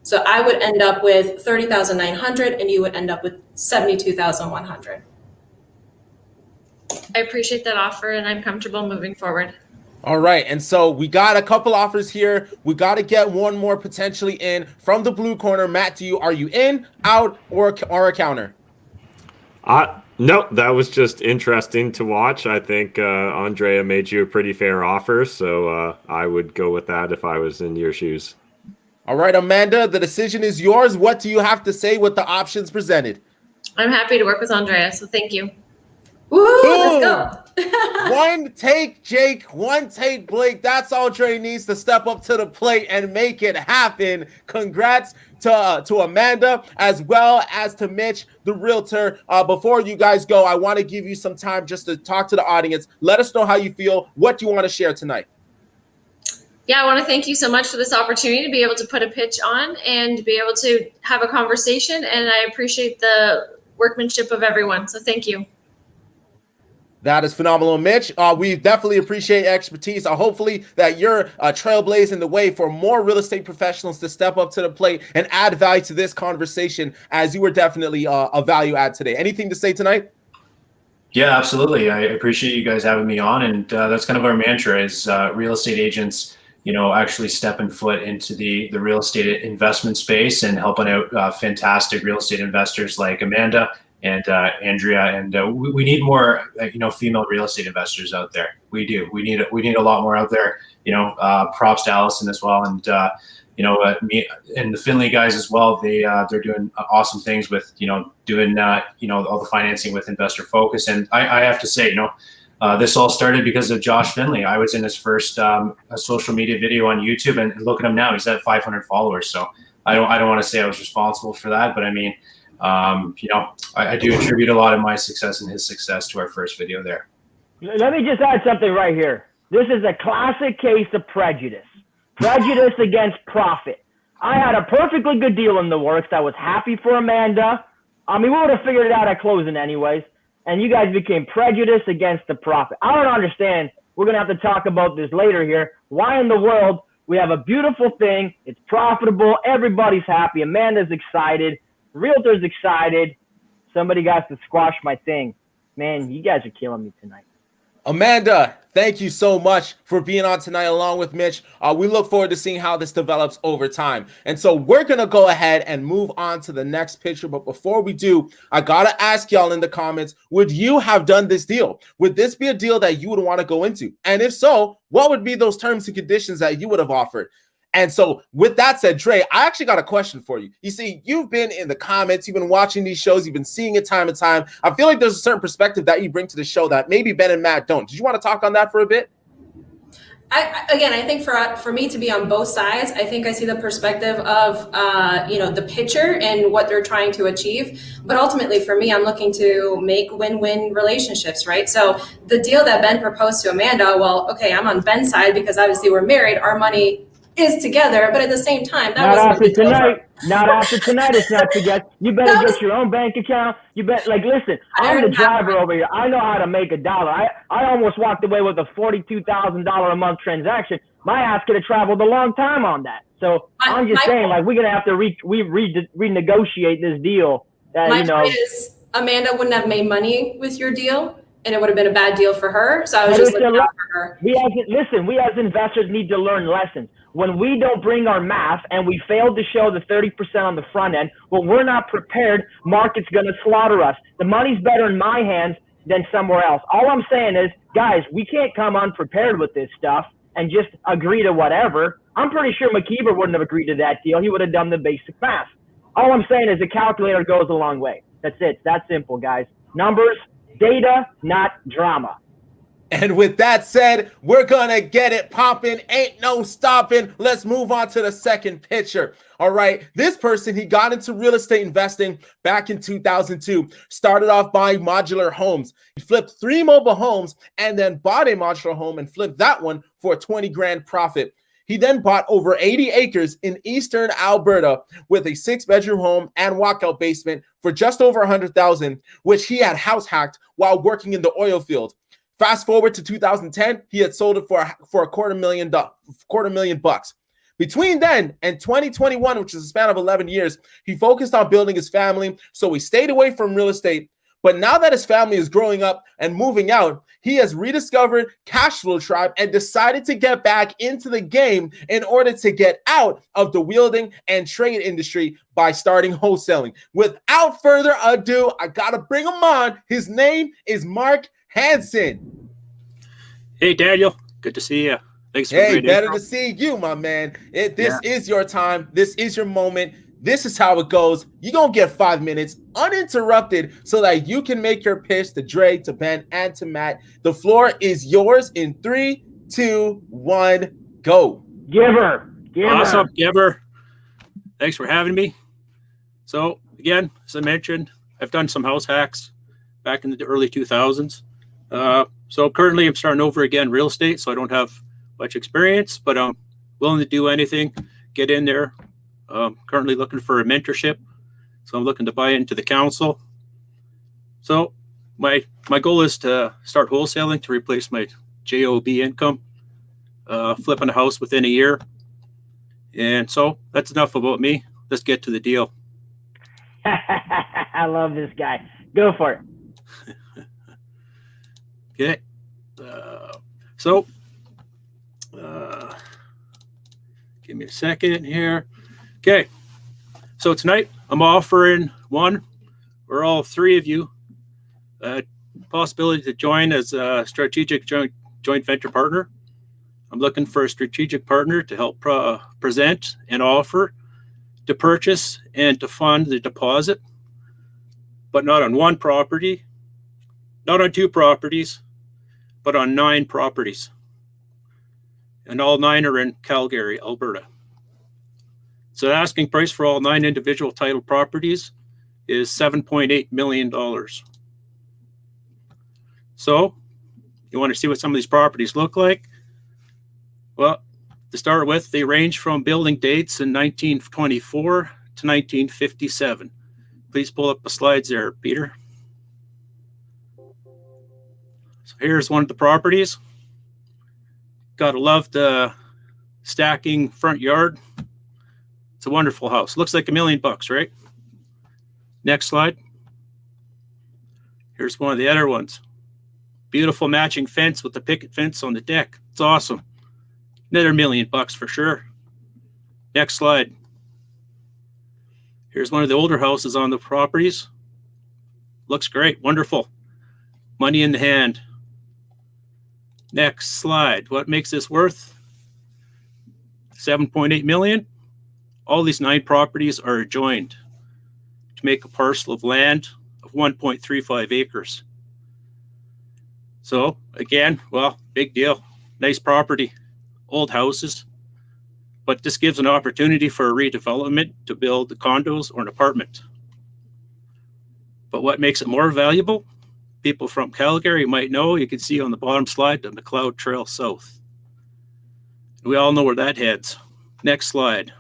So I would end up with $30,900, and you would end up with $72,100. I appreciate that offer, and I'm comfortable moving forward. All right, and so we got a couple offers here. We got to get one more potentially in from the blue corner. Matt, are you in, out, or a counter? No, that was just interesting to watch. I think Andrea made you a pretty fair offer, so I would go with that if I was in your shoes. All right, Amanda, the decision is yours. What do you have to say with the options presented? I'm happy to work with Andrea, so thank you. Woo, let's go. One take Jake, one take Blake. That's all Dre needs to step up to the plate and make it happen. Congrats to Amanda as well as to Mitch, the realtor. Before you guys go, I want to give you some time just to talk to the audience. Let us know how you feel. What do you want to share tonight? Yeah, I want to thank you so much for this opportunity to be able to put a pitch on and be able to have a conversation. And I appreciate the workmanship of everyone. So thank you. That is phenomenal, Mitch. We definitely appreciate expertise. Hopefully that you're trailblazing the way for more real estate professionals to step up to the plate and add value to this conversation, as you were definitely a value add today. Anything to say tonight? Yeah, absolutely. I appreciate you guys having me on. And that's kind of our mantra is real estate agents, actually stepping foot into the real estate investment space and helping out fantastic real estate investors like Amanda and Andrea. And we need more, female real estate investors out there. We do. We need a lot more out there. Props to Allison as well, and me and the Finley guys as well. They're doing awesome things with doing all the financing with Investor Focus. And I have to say, this all started because of Josh Finley. I was in his first social media video on YouTube, and look at him now. He's at 500 followers. So I don't want to say I was responsible for that, but I mean, I do attribute a lot of my success and his success to our first video there. Let me just add something right here. This is a classic case of prejudice. Prejudice against profit. I had a perfectly good deal in the works. I was happy for Amanda. I mean, we would have figured it out at closing anyways. And you guys became prejudiced against the profit. I don't understand. We're going to have to talk about this later here. Why in the world we have a beautiful thing. It's profitable. Everybody's happy. Amanda's excited. Realtor's excited. Somebody got to squash my thing. Man, you guys are killing me tonight. Amanda, thank you so much for being on tonight along with Mitch. We look forward to seeing how this develops over time. And so we're going to go ahead and move on to the next picture. But before we do, I got to ask y'all in the comments, would you have done this deal? Would this be a deal that you would want to go into? And if so, what would be those terms and conditions that you would have offered? And so with that said, Dre, I actually got a question for you. You see, you've been in the comments, you've been watching these shows, you've been seeing it time and time. I feel like there's a certain perspective that you bring to the show that maybe Ben and Matt don't. Did you want to talk on that for a bit? I think for me to be on both sides, I think I see the perspective of, the pitcher and what they're trying to achieve. But ultimately for me, I'm looking to make win-win relationships, right? So the deal that Ben proposed to Amanda, well, okay, I'm on Ben's side because obviously we're married, our money is together, but at the same time, not after tonight. Not after tonight. It's not together. You better get your own bank account. You bet. Like, listen, I'm the driver over here. I know how to make $1. I almost walked away with a $42,000 a month transaction. My ass could have traveled a long time on that. So I'm just saying, like, we're gonna have to renegotiate this deal. My point is, Amanda wouldn't have made money with your deal, and it would have been a bad deal for her. So I was just looking out for her. We as investors need to learn lessons. When we don't bring our math and we fail to show the 30% on the front end, well, we're not prepared. Market's going to slaughter us. The money's better in my hands than somewhere else. All I'm saying is, guys, we can't come unprepared with this stuff and just agree to whatever. I'm pretty sure McKeever wouldn't have agreed to that deal. He would have done the basic math. All I'm saying is the calculator goes a long way. That's it. It's that simple, guys. Numbers, data, not drama. And with that said, we're going to get it popping. Ain't no stopping. Let's move on to the second picture. All right. This person, he got into real estate investing back in 2002. Started off buying modular homes. He flipped 3 mobile homes and then bought a modular home and flipped that one for a 20 grand profit. He then bought over 80 acres in eastern Alberta with a 6-bedroom home and walkout basement for just over $100,000, which he had house hacked while working in the oil field. Fast forward to 2010, he had sold it for $250,000. Between then and 2021, which is a span of 11 years, he focused on building his family, so he stayed away from real estate. But now that his family is growing up and moving out, he has rediscovered CashFlow Tribe and decided to get back into the game in order to get out of the wielding and trade industry by starting wholesaling. Without further ado, I got to bring him on. His name is Mark Hanson. Hey, Daniel. Good to see you. Thanks for better to see you, my man. This is your time. This is your moment. This is how it goes. You're going to get 5 minutes uninterrupted so that you can make your pitch to Dre, to Ben, and to Matt. The floor is yours in 3, 2, 1, go. Giver. Awesome, Giver. Thanks for having me. So, again, as I mentioned, I've done some house hacks back in the early 2000s. So currently I'm starting over again real estate, so I don't have much experience, but willing to do anything, get in there. Currently looking for a mentorship. So I'm looking to buy into the council. So my goal is to start wholesaling to replace my JOB income, flipping a house within a year. And so that's enough about me. Let's get to the deal. I love this guy. Go for it. Okay. Give me a second here. Okay. So tonight I'm offering one or all three of you possibility to join as a strategic joint venture partner. I'm looking for a strategic partner to help present and offer, to purchase and to fund the deposit, but not on one property, not on 2 properties, but on 9 properties. And all 9 are in Calgary, Alberta. So the asking price for all 9 individual title properties is $7.8 million. So you want to see what some of these properties look like? Well, to start with, they range from building dates in 1924 to 1957. Please pull up the slides there, Peter. So here's one of the properties. Gotta love the stacking front yard. It's a wonderful house. Looks like $1 million, right? Next slide. Here's one of the other ones. Beautiful matching fence with the picket fence on the deck. It's awesome. Another $1 million for sure. Next slide. Here's one of the older houses on the properties. Looks great. Wonderful. Money in the hand. Next slide. What makes this worth $7.8 million? All these 9 properties are adjoined to make a parcel of land of 1.35 acres. So again, well, big deal. Nice property, old houses, but this gives an opportunity for a redevelopment to build the condos or an apartment. But what makes it more valuable? People from Calgary might know, you can see on the bottom slide, the McLeod Trail South. We all know where that heads. Next slide.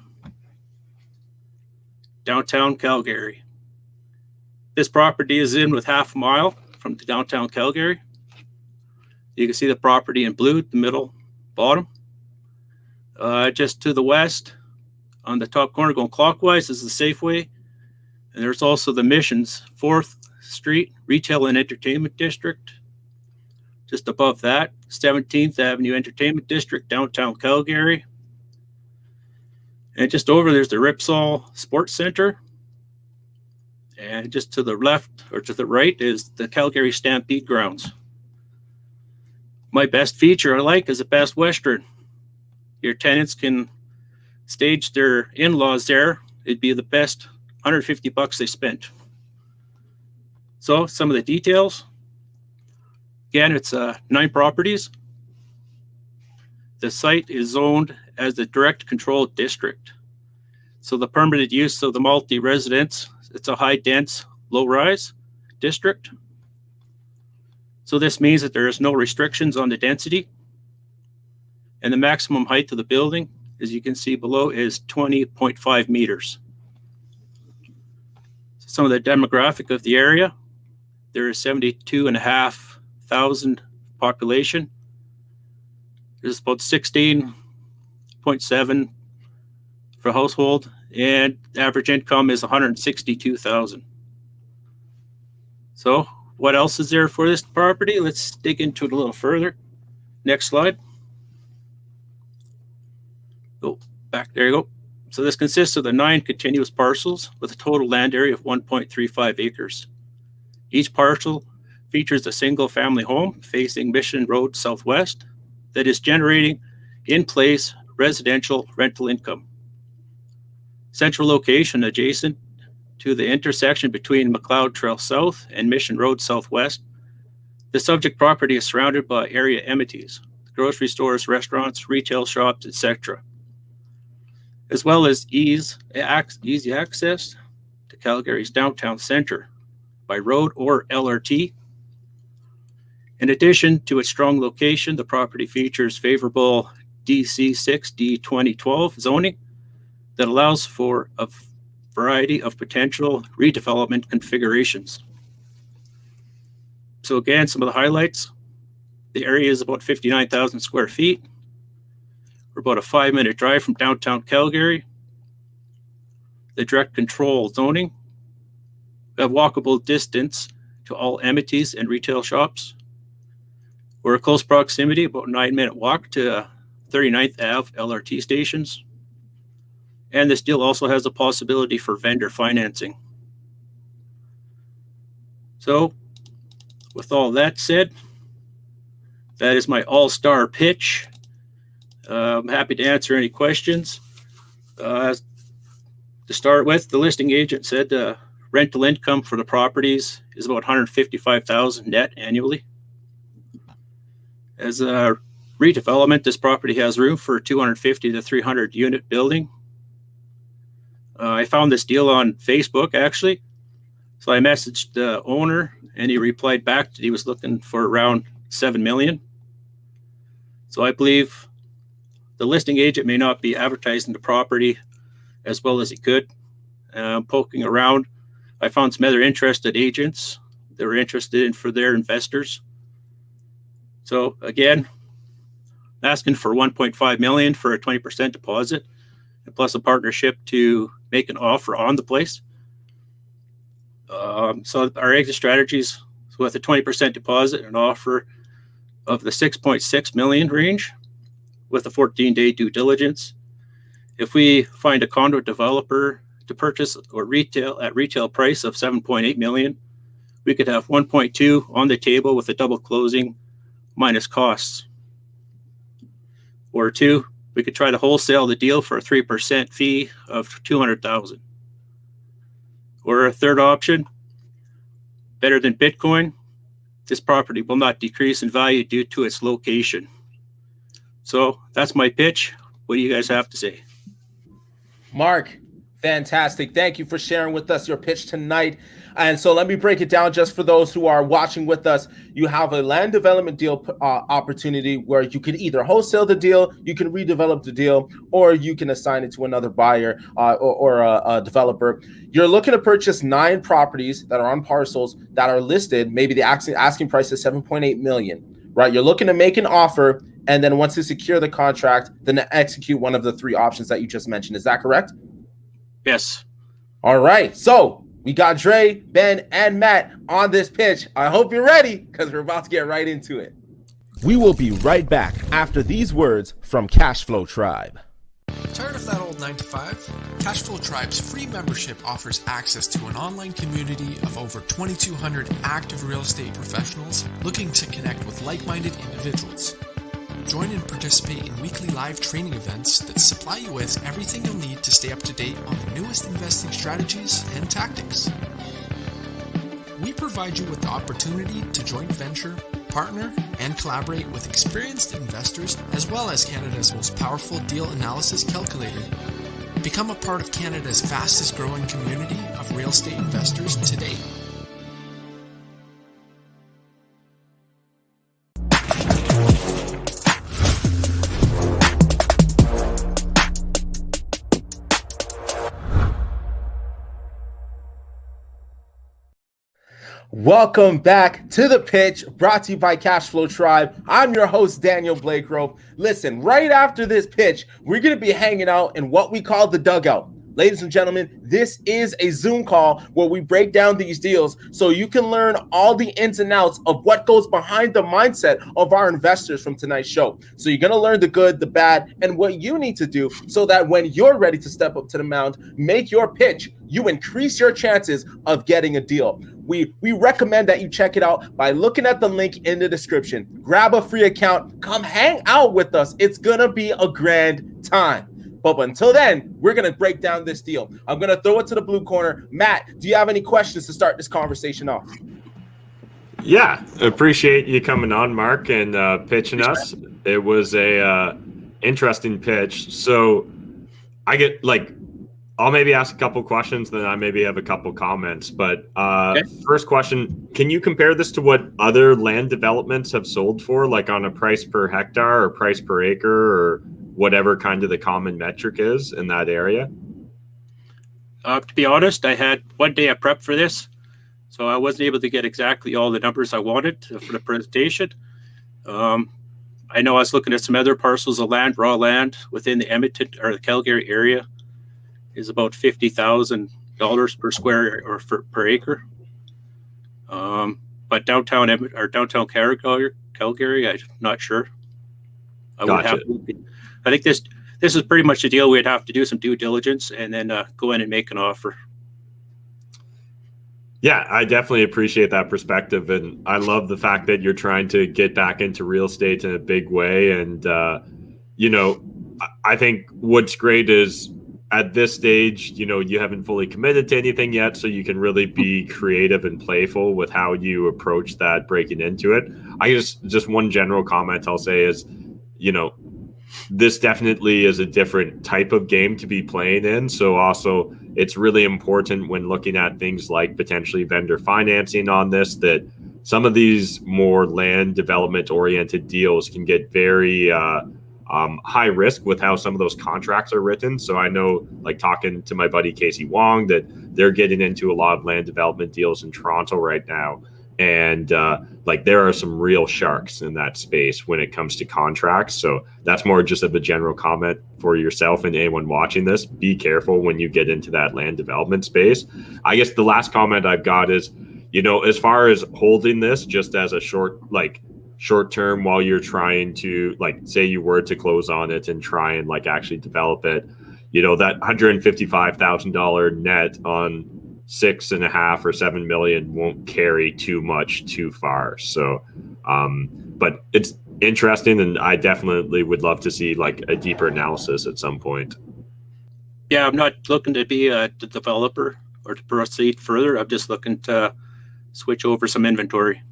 Downtown Calgary. This property is in with half a mile from the downtown Calgary. You can see the property in blue, the middle, bottom. Just to the west, on the top corner going clockwise, is the Safeway. And there's also the Missions 4th Street Retail and Entertainment District. Just above that, 17th Avenue Entertainment District, downtown Calgary. And just over, there's the Ripsaw Sports Center. And just to the left, or to the right, is the Calgary Stampede Grounds. My best feature I like is a Best Western. Your tenants can stage their in-laws there. It'd be the best $150 they spent. So some of the details. Again, it's 9 properties. The site is zoned as the direct control district. So the permitted use of the multi-residence, it's a high dense, low rise district. So this means that there is no restrictions on the density. And the maximum height of the building, as you can see below, is 20.5 meters. So some of the demographic of the area, there is 72,500 population. There's about 16.7 for household, and average income is 162,000. So what else is there for this property? Let's dig into it a little further. Next slide. Oh, back, there you go. So this consists of the 9 continuous parcels with a total land area of 1.35 acres. Each parcel features a single family home facing Mission Road Southwest that is generating in-place residential rental income. Central location adjacent to the intersection between McLeod Trail South and Mission Road Southwest. The subject property is surrounded by area amenities, grocery stores, restaurants, retail shops, etc., as well as easy access to Calgary's downtown center by road or LRT. In addition to its strong location, the property features favorable DC6 D2012 zoning that allows for a variety of potential redevelopment configurations. So again, some of the highlights. The area is about 59,000 square feet. We're about a 5-minute drive from downtown Calgary. The direct control zoning. We have walkable distance to all amenities and retail shops. We're a close proximity, about a 9-minute walk to 39th Ave LRT stations. And this deal also has a possibility for vendor financing. So, with all that said, that is my all-star pitch. I'm happy to answer any questions. To start with, the listing agent said rental income for the properties is about $155,000 net annually. As a redevelopment, this property has room for a 250 to 300 unit building. I found this deal on Facebook, actually. So I messaged the owner, and he replied back that he was looking for around $7 million. So I believe the listing agent may not be advertising the property as well as he could. Poking around, I found some other interested agents that were interested in for their investors. So again, asking for $1.5 million for a 20% deposit, and plus a partnership to make an offer on the place. So our exit strategies with a 20% deposit, an offer of the 6.6 million range with a 14-day due diligence. If we find a condo developer to purchase or retail at retail price of 7.8 million, we could have 1.2 on the table with a double closing minus costs. Or 2, we could try to wholesale the deal for a 3% fee of 200,000. Or a third option, better than Bitcoin, this property will not decrease in value due to its location. So that's my pitch. What do you guys have to say? Mark, fantastic. Thank you for sharing with us your pitch tonight. And so let me break it down just for those who are watching with us. You have a land development deal opportunity where you can either wholesale the deal, you can redevelop the deal, or you can assign it to another buyer or a developer. You're looking to purchase 9 properties that are on parcels that are listed. Maybe the asking price is 7.8 million, right? You're looking to make an offer, and then once you secure the contract, then execute one of the 3 options that you just mentioned. Is that correct? Yes. All right. So we got Dre, Ben, and Matt on this pitch. I hope you're ready because we're about to get right into it. We will be right back after these words from CashFlow Tribe. Tired of that old 9-to-5? CashFlow Tribe's free membership offers access to an online community of over 2,200 active real estate professionals looking to connect with like-minded individuals. Join and participate in weekly live training events that supply you with everything you'll need to stay up to date on the newest investing strategies and tactics. We provide you with the opportunity to joint venture, partner, and collaborate with experienced investors, as well as Canada's most powerful deal analysis calculator. Become a part of Canada's fastest growing community of real estate investors today. Welcome back to The Pitch, brought to you by CashFlow Tribe. I'm your host, Daniel Blakegrove. Listen, right after this pitch, we're going to be hanging out in what we call the Dugout. Ladies and gentlemen, this is a Zoom call where we break down these deals so you can learn all the ins and outs of what goes behind the mindset of our investors from tonight's show. So you're going to learn the good, the bad, and what you need to do so that when you're ready to step up to the mound, make your pitch, you increase your chances of getting a deal. We recommend that you check it out by looking at the link in the description. Grab a free account, come hang out with us. It's going to be a grand time. But until then, we're going to break down this deal. I'm going to throw it to the blue corner. Matt, do you have any questions to start this conversation off? Yeah, appreciate you coming on, Mark, and pitching us. It was a interesting pitch. So I get I'll maybe ask a couple questions, then I maybe have a couple comments. But okay. First question, can you compare this to what other land developments have sold for, like on a price per hectare or price per acre, or whatever kind of the common metric is in that area? To be honest, I had one day I prepped for this, so I wasn't able to get exactly all the numbers I wanted for the presentation. I know I was looking at some other parcels of land, raw land within the Edmonton or the Calgary area is about $50,000 per square or per acre. But downtown Calgary, I'm not sure. I would have to. I think this is pretty much the deal. We'd have to do some due diligence and then go in and make an offer. Yeah, I definitely appreciate that perspective. And I love the fact that you're trying to get back into real estate in a big way. And, I think what's great is at this stage, you haven't fully committed to anything yet. So you can really be creative and playful with how you approach that breaking into it. I just one general comment I'll say is, this definitely is a different type of game to be playing in. So also it's really important when looking at things like potentially vendor financing on this, that some of these more land development oriented deals can get very high risk with how some of those contracts are written. So I know, like talking to my buddy Casey Wong, that they're getting into a lot of land development deals in Toronto right now. And there are some real sharks in that space when it comes to contracts. So that's more just of a general comment for yourself and anyone watching this. Be careful when you get into that land development space. I guess the last comment I've got is, as far as holding this just as a short term while you're trying to, say you were to close on it and try and actually develop it, that $155,000 net on 6.5 or 7 million won't carry too much too far. So, but it's interesting, and I definitely would love to see a deeper analysis at some point. Yeah, I'm not looking to be a developer or to proceed further. I'm just looking to switch over some inventory.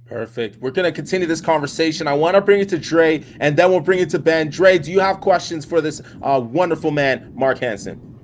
Perfect. We're going to continue this conversation. I want to bring it to Dre, and then we'll bring it to Ben. Dre, do you have questions for this wonderful man, Mark Hanson?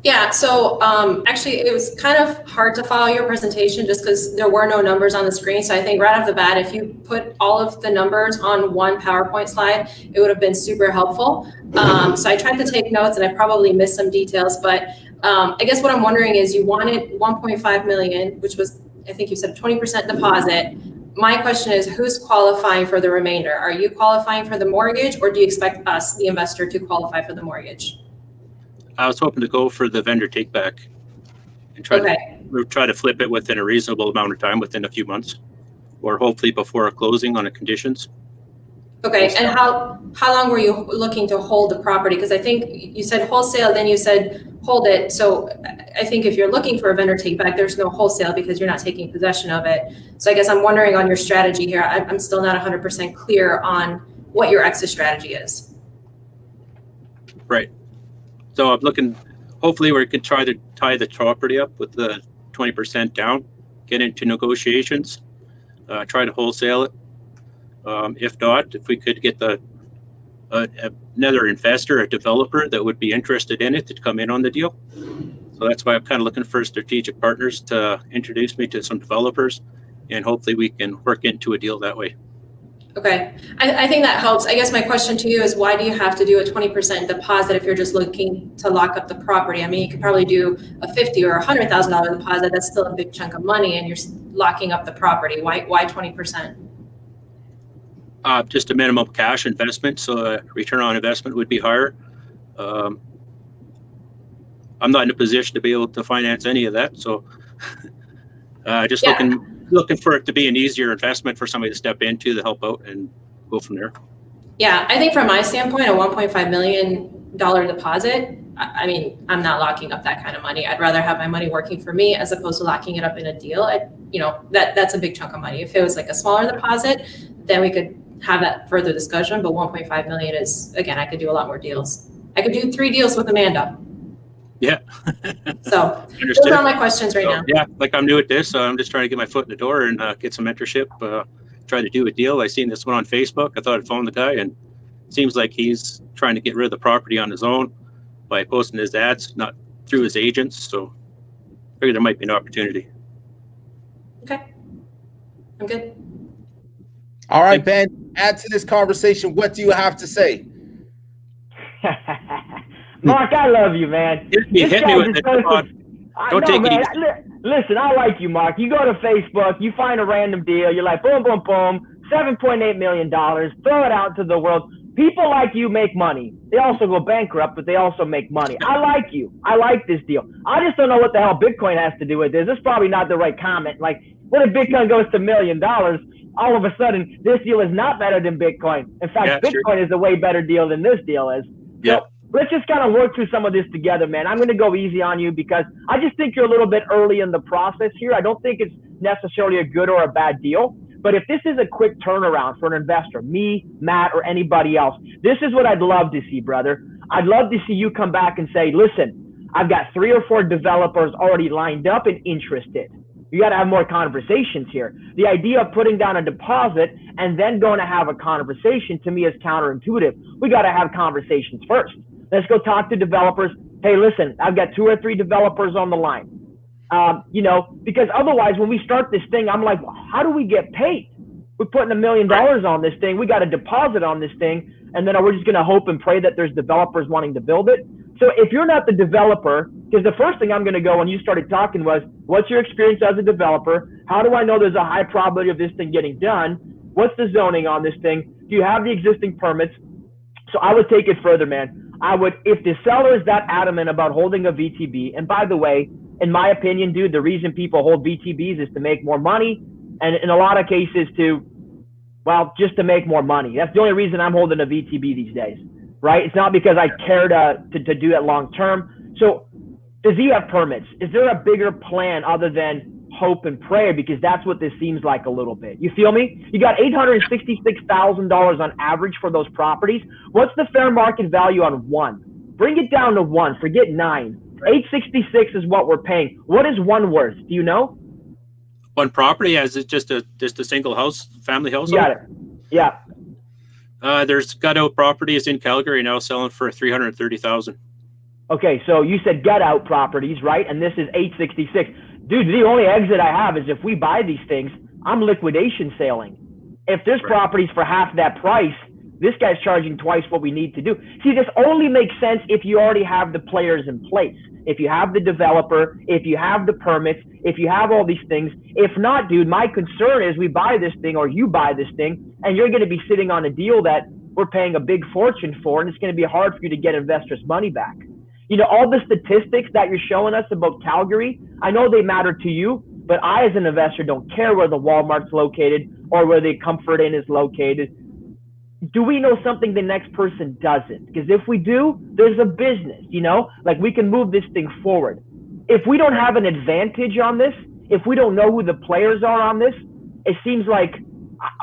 Yeah, so actually it was kind of hard to follow your presentation just because there were no numbers on the screen. So I think right off the bat, if you put all of the numbers on one PowerPoint slide, it would have been super helpful. So I tried to take notes and I probably missed some details, but I guess what I'm wondering is you wanted 1.5 million, which was, I think you said 20% deposit. My question is, who's qualifying for the remainder? Are you qualifying for the mortgage, or do you expect us, the investor, to qualify for the mortgage? I was hoping to go for the vendor take back and try to flip it within a reasonable amount of time, within a few months, or hopefully before a closing on the conditions. Okay, and how long were you looking to hold the property? Because I think you said wholesale, then you said hold it. So I think if you're looking for a vendor take back, there's no wholesale because you're not taking possession of it. So I guess I'm wondering on your strategy here. I'm still not 100% clear on what your exit strategy is. Right. So I'm looking, hopefully we can try to tie the property up with the 20% down, get into negotiations, try to wholesale it. If not, if we could get another investor, a developer that would be interested in it to come in on the deal. So that's why I'm kind of looking for strategic partners to introduce me to some developers, and hopefully we can work into a deal that way. Okay, I think that helps. I guess my question to you is, why do you have to do a 20% deposit if you're just looking to lock up the property? I mean, you could probably do a $50,000 or $100,000 deposit. That's still a big chunk of money, and you're locking up the property. Why 20%? Just a minimum cash investment, so return on investment would be higher. I'm not in a position to be able to finance any of that, so just looking for it to be an easier investment for somebody to step into to help out and go from there. Yeah, I think from my standpoint, a $1.5 million deposit, I mean, I'm not locking up that kind of money. I'd rather have my money working for me as opposed to locking it up in a deal. That's a big chunk of money. If it was like a smaller deposit, then we could have that further discussion. But 1.5 million is, again, I could do a lot more deals. I could do 3 deals with Amanda. Yeah. So those are all my questions right now. Yeah, like I'm new at this, so I'm just trying to get my foot in the door and get some mentorship, try to do a deal. I seen this one on Facebook. I thought I'd phone the guy, and it seems like he's trying to get rid of the property on his own by posting his ads, not through his agents. So I figured there might be an opportunity. Okay. I'm good. All right, Ben. add to this conversation. What do you have to say? Mark, I love you, man. Hit me with it. Come on. Don't take it easy. Listen, I like you, Mark. You go to Facebook, you find a random deal, you're like, boom, boom, boom, $7.8 million, throw it out to the world. People like you make money. They also go bankrupt, but they also make money. I like you. I like this deal. I just don't know what the hell Bitcoin has to do with this. This is probably not the right comment. Like, what if Bitcoin goes to $1 million? All of a sudden, this deal is not better than Bitcoin. In fact, Bitcoin is a way better deal than this deal is. Yeah. So let's just kind of work through some of this together, man. I'm going to go easy on you because I just think you're a little bit early in the process here. I don't think it's necessarily a good or a bad deal. But if this is a quick turnaround for an investor, me, Matt, or anybody else, this is what I'd love to see, brother. I'd love to see you come back and say, listen, I've got 3 or 4 developers already lined up and interested. You got to have more conversations here. The idea of putting down a deposit and then going to have a conversation to me is counterintuitive. We got to have conversations first. Let's go talk to developers. Hey, listen, I've got 2 or 3 developers on the line. Because otherwise when we start this thing, I'm like, well, how do we get paid? We're putting $1 million on this thing. We got a deposit on this thing. And then we're just going to hope and pray that there's developers wanting to build it. So if you're not the developer, because the first thing I'm going to go when you started talking was, what's your experience as a developer? How do I know there's a high probability of this thing getting done? What's the zoning on this thing? Do you have the existing permits? So I would take it further, man. I would, if the seller is that adamant about holding a VTB, and by the way, in my opinion, dude, the reason people hold VTBs is to make more money, and in a lot of cases just to make more money. That's the only reason I'm holding a VTB these days, right? It's not because I care to do it long term. So does he have permits? Is there a bigger plan other than hope and prayer? Because that's what this seems like a little bit. You feel me? You got $866,000 on average for those properties. What's the fair market value on 1? Bring it down to 1. Forget 9. 866 is what we're paying. What is 1 worth? Do you know? 1 property as it's just a single house, family house. Got it. Yeah. There's Dugout properties in Calgary now selling for $330,000. Okay, so you said Dugout properties, right? And this is 866. Dude, the only exit I have is if we buy these things, I'm liquidation sailing. If there's properties for half that price, this guy's charging twice what we need to do. See, this only makes sense if you already have the players in place. If you have the developer, if you have the permits, if you have all these things. If not, dude, my concern is we buy this thing or you buy this thing and you're going to be sitting on a deal that we're paying a big fortune for, and it's going to be hard for you to get investors' money back. You know, all the statistics that you're showing us about Calgary, I know they matter to you, but I as an investor don't care where the Walmart's located or where the Comfort Inn is located. Do we know something the next person doesn't? Because if we do, there's a business, you know, like we can move this thing forward. If we don't have an advantage on this, if we don't know who the players are on this, it seems like,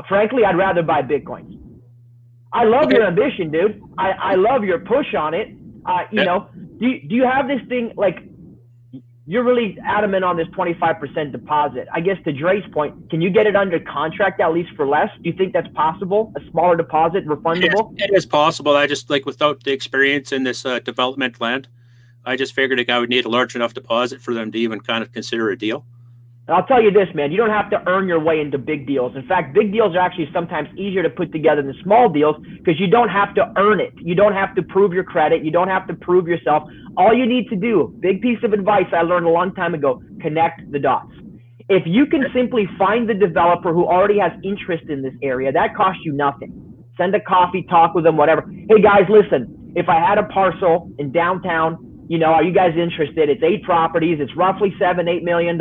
frankly, I'd rather buy Bitcoins. I love your ambition, dude. I love your push on it. You know, do you have this thing, like, you're really adamant on this 25% deposit. I guess to Dre's point, can you get it under contract at least for less? Do you think that's possible? A smaller deposit, refundable? It is possible. I just, like, without the experience in this development land, I just figured a guy would need a large enough deposit for them to even kind of consider a deal. And I'll tell you this, man, you don't have to earn your way into big deals. In fact, big deals are actually sometimes easier to put together than small deals because you don't have to earn it. You don't have to prove your credit. You don't have to prove yourself. All you need to do, big piece of advice I learned a long time ago, connect the dots. If you can simply find the developer who already has interest in this area, that costs you nothing. Send a coffee, talk with them, whatever. Hey guys, listen, if I had a parcel in downtown, you know, are you guys interested? It's 8 properties. It's roughly $7-8 million.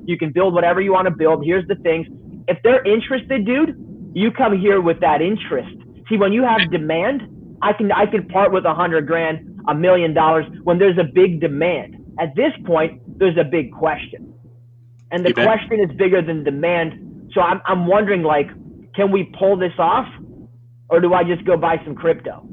You can build whatever you want to build. Here's the things. If they're interested, dude, you come here with that interest. See, when you have demand, I can part with $100,000, $1 million when there's a big demand. At this point, there's a big question. And the question is bigger than demand. So I'm wondering, like, can we pull this off? Or do I just go buy some crypto?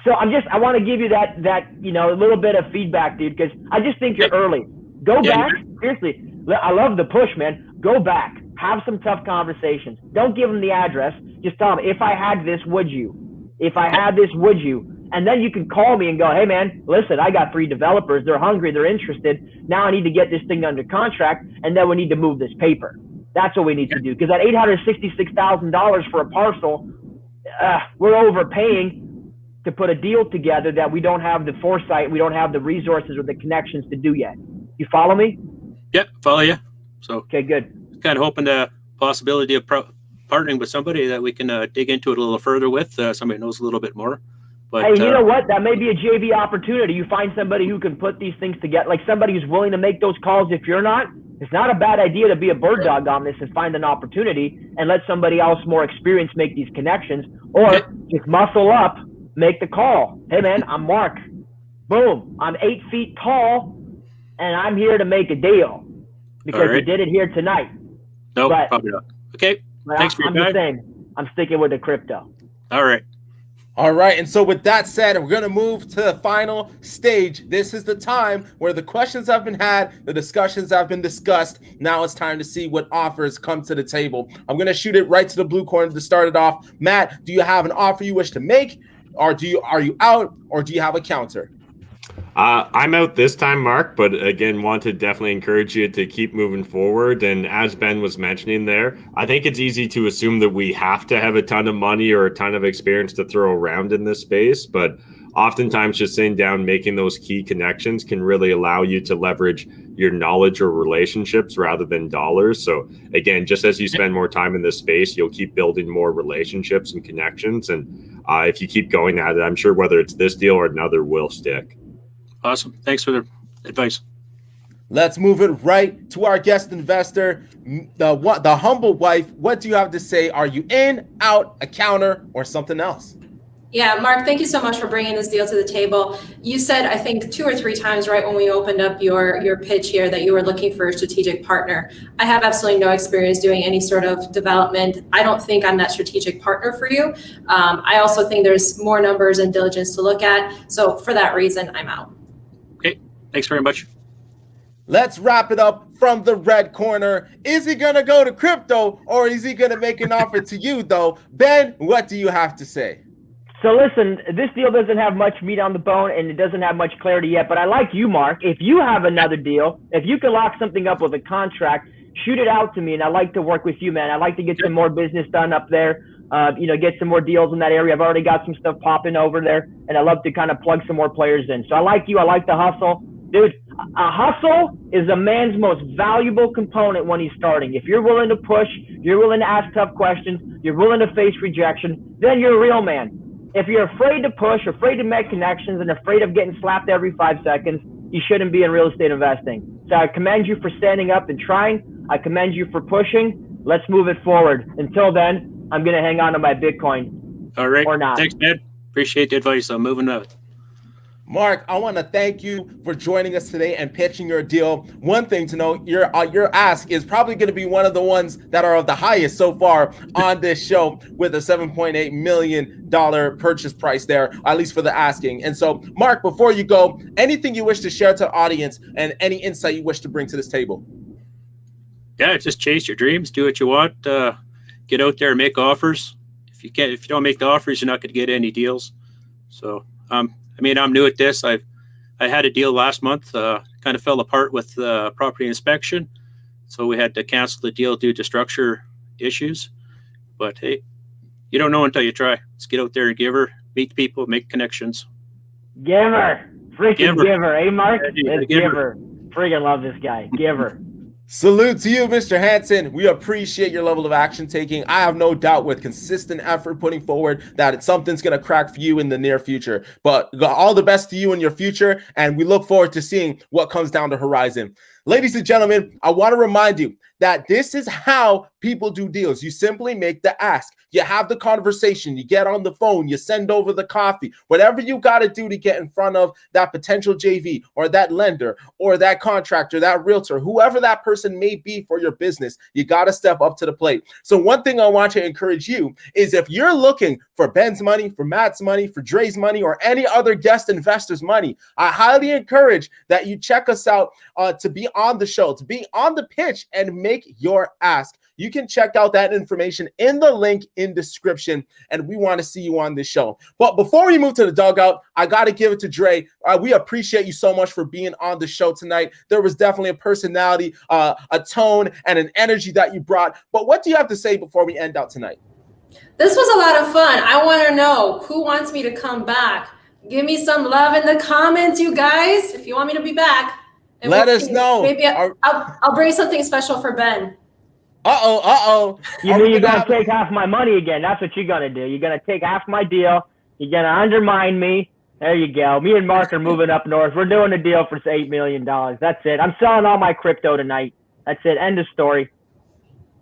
So I want to give you that, you know, a little bit of feedback, dude, because I just think you're early. Go back. Seriously, I love the push, man. Go back. Have some tough conversations. Don't give them the address. Just tell them, if I had this, would you? If I had this, would you? And then you can call me and go, hey, man, listen, I got 3 developers. They're hungry. They're interested. Now I need to get this thing under contract, and then we need to move this paper. That's what we need to do. Because at $866,000 for a parcel, we're overpaying to put a deal together that we don't have the foresight, we don't have the resources or the connections to do yet. You follow me? Yeah, follow you. So okay, good. Kind of hoping the possibility of partnering with somebody that we can dig into it a little further with. Somebody knows a little bit more. But, hey, you know what? That may be a JV opportunity. You find somebody who can put these things together, like somebody who's willing to make those calls if you're not. It's not a bad idea to be a bird dog on this and find an opportunity and let somebody else more experienced make these connections, or just muscle up, make the call. Hey, man, I'm Mark. Boom. I'm 8 feet tall, and I'm here to make a deal because we did it here tonight. No, probably not. Okay. Thanks for your time. I'm the same. I'm sticking with the crypto. All right. All right, and so with that said, we're going to move to the final stage. This is the time where the questions have been had, the discussions have been discussed. Now it's time to see what offers come to the table. I'm going to shoot it right to the blue corner to start it off. Matt, do you have an offer you wish to make, or are you out, or do you have a counter? I'm out this time, Mark, but again, want to definitely encourage you to keep moving forward. And as Ben was mentioning there, I think it's easy to assume that we have to have a ton of money or a ton of experience to throw around in this space. But oftentimes just sitting down, making those key connections can really allow you to leverage your knowledge or relationships rather than dollars. So again, just as you spend more time in this space, you'll keep building more relationships and connections. And if you keep going at it, I'm sure whether it's this deal or another will stick. Awesome. Thanks for the advice. Let's move it right to our guest investor, the humble wife. What do you have to say? Are you in, out, a counter, or something else? Yeah, Mark, thank you so much for bringing this deal to the table. You said, I think 2 or 3 times right when we opened up your pitch here that you were looking for a strategic partner. I have absolutely no experience doing any sort of development. I don't think I'm that strategic partner for you. I also think there's more numbers and diligence to look at. So for that reason, I'm out. Okay, thanks very much. Let's wrap it up from the red corner. Is he going to go to crypto, or is he going to make an offer to you, though? Ben, what do you have to say? So listen, this deal doesn't have much meat on the bone, and it doesn't have much clarity yet, but I like you, Mark. If you have another deal, if you can lock something up with a contract, shoot it out to me, and I like to work with you, man. I like to get some more business done up there, get some more deals in that area. I've already got some stuff popping over there, and I love to kind of plug some more players in. So I like you. I like the hustle. Dude, a hustle is a man's most valuable component when he's starting. If you're willing to push, you're willing to ask tough questions, you're willing to face rejection, then you're a real man. If you're afraid to push, afraid to make connections, and afraid of getting slapped every 5 seconds, you shouldn't be in real estate investing. So I commend you for standing up and trying. I commend you for pushing. Let's move it forward. Until then, I'm going to hang on to my Bitcoin. All right. Or not. Thanks, man. Appreciate the advice. I'm moving out. Mark, I want to thank you for joining us today and pitching your deal. One thing to note, your ask is probably going to be one of the ones that are of the highest so far on this show, with a $7.8 million purchase price there, at least for the asking. And so, Mark, before you go, anything you wish to share to the audience and any insight you wish to bring to this table? Yeah, just chase your dreams, do what you want, get out there and make offers. If you don't make the offers, you're not going to get any deals. So, I'm new at this. I had a deal last month, kind of fell apart with property inspection. So we had to cancel the deal due to structure issues. But hey, you don't know until you try. Let's get out there and give her, meet people, make connections. Giver. Freaking giver. Hey, Mark? Yeah, giver. Freaking love this guy. Giver. Salute to you, Mr. Hanson. We appreciate your level of action taking. I have no doubt with consistent effort putting forward that something's going to crack for you in the near future. But all the best to you in your future, and we look forward to seeing what comes down the horizon. Ladies and gentlemen, I want to remind you that this is how people do deals. You simply make the ask. You have the conversation. You get on the phone. You send over the coffee. Whatever you got to do to get in front of that potential JV or that lender or that contractor, that realtor, whoever that person may be for your business, you got to step up to the plate. So one thing I want to encourage you is, if you're looking for Ben's money, for Matt's money, for Dre's money, or any other guest investor's money, I highly encourage that you check us out to be on the show, to be on the pitch and make your ask. You can check out that information in the link in description, and we want to see you on this show. But before we move to the dugout, I got to give it to Dre. We appreciate you so much for being on the show tonight. There was definitely a personality, a tone, and an energy that you brought. But what do you have to say before we end out tonight? This was a lot of fun. I want to know who wants me to come back. Give me some love in the comments, you guys, if you want me to be back. And Let us know. Maybe I'll bring something special for Ben. You mean you're going to take half my money again. That's what you're going to do. You're going to take half my deal. You're going to undermine me. There you go. Me and Mark are moving up north. We're doing a deal for $8 million. That's it. I'm selling all my crypto tonight. That's it. End of story.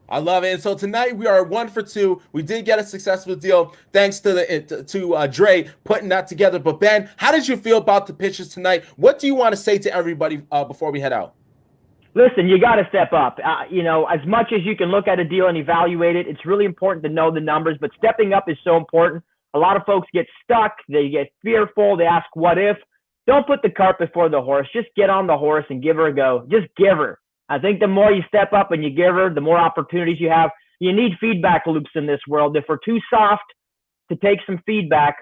I love it. And so tonight we are 1 for 2. We did get a successful deal thanks to Dre putting that together. But Ben, how did you feel about the pitches tonight? What do you want to say to everybody before we head out? Listen, you got to step up. As much as you can look at a deal and evaluate it, it's really important to know the numbers. But stepping up is so important. A lot of folks get stuck. They get fearful. They ask, what if? Don't put the cart before the horse. Just get on the horse and give her a go. Just give her. I think the more you step up and you give her, the more opportunities you have. You need feedback loops in this world. If we're too soft to take some feedback,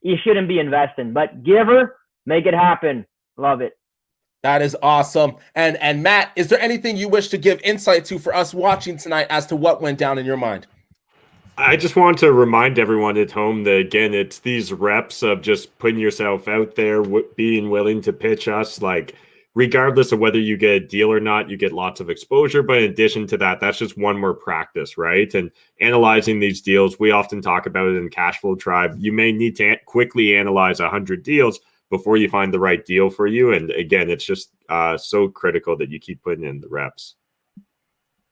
you shouldn't be investing. But give her, make it happen. Love it. That is awesome. And Matt, is there anything you wish to give insight to for us watching tonight as to what went down in your mind? I just want to remind everyone at home that, again, it's these reps of just putting yourself out there, being willing to pitch us, like, regardless of whether you get a deal or not, you get lots of exposure. But in addition to that, that's just one more practice, right? And analyzing these deals, we often talk about it in CashFlow Tribe. You may need to quickly analyze 100 deals before you find the right deal for you. And again, it's just so critical that you keep putting in the reps.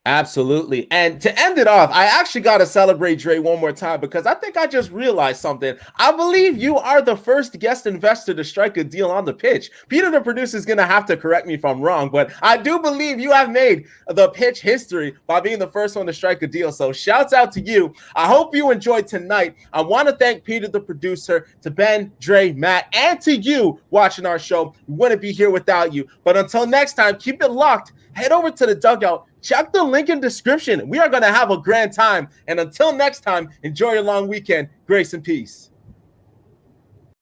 Absolutely. And to end it off, I actually got to celebrate Dre one more time because I think I just realized something. I believe you are the first guest investor to strike a deal on the pitch. Peter, the producer, is going to have to correct me if I'm wrong, but I do believe you have made the pitch history by being the first one to strike a deal. So shouts out to you. I hope you enjoyed tonight. I want to thank Peter, the producer, to Ben, Dre, Matt, and to you watching our show. We wouldn't be here without you. But until next time, keep it locked. Head over to the dugout. Check the link in description. We are going to have a grand time. And until next time, enjoy your long weekend. Grace and peace.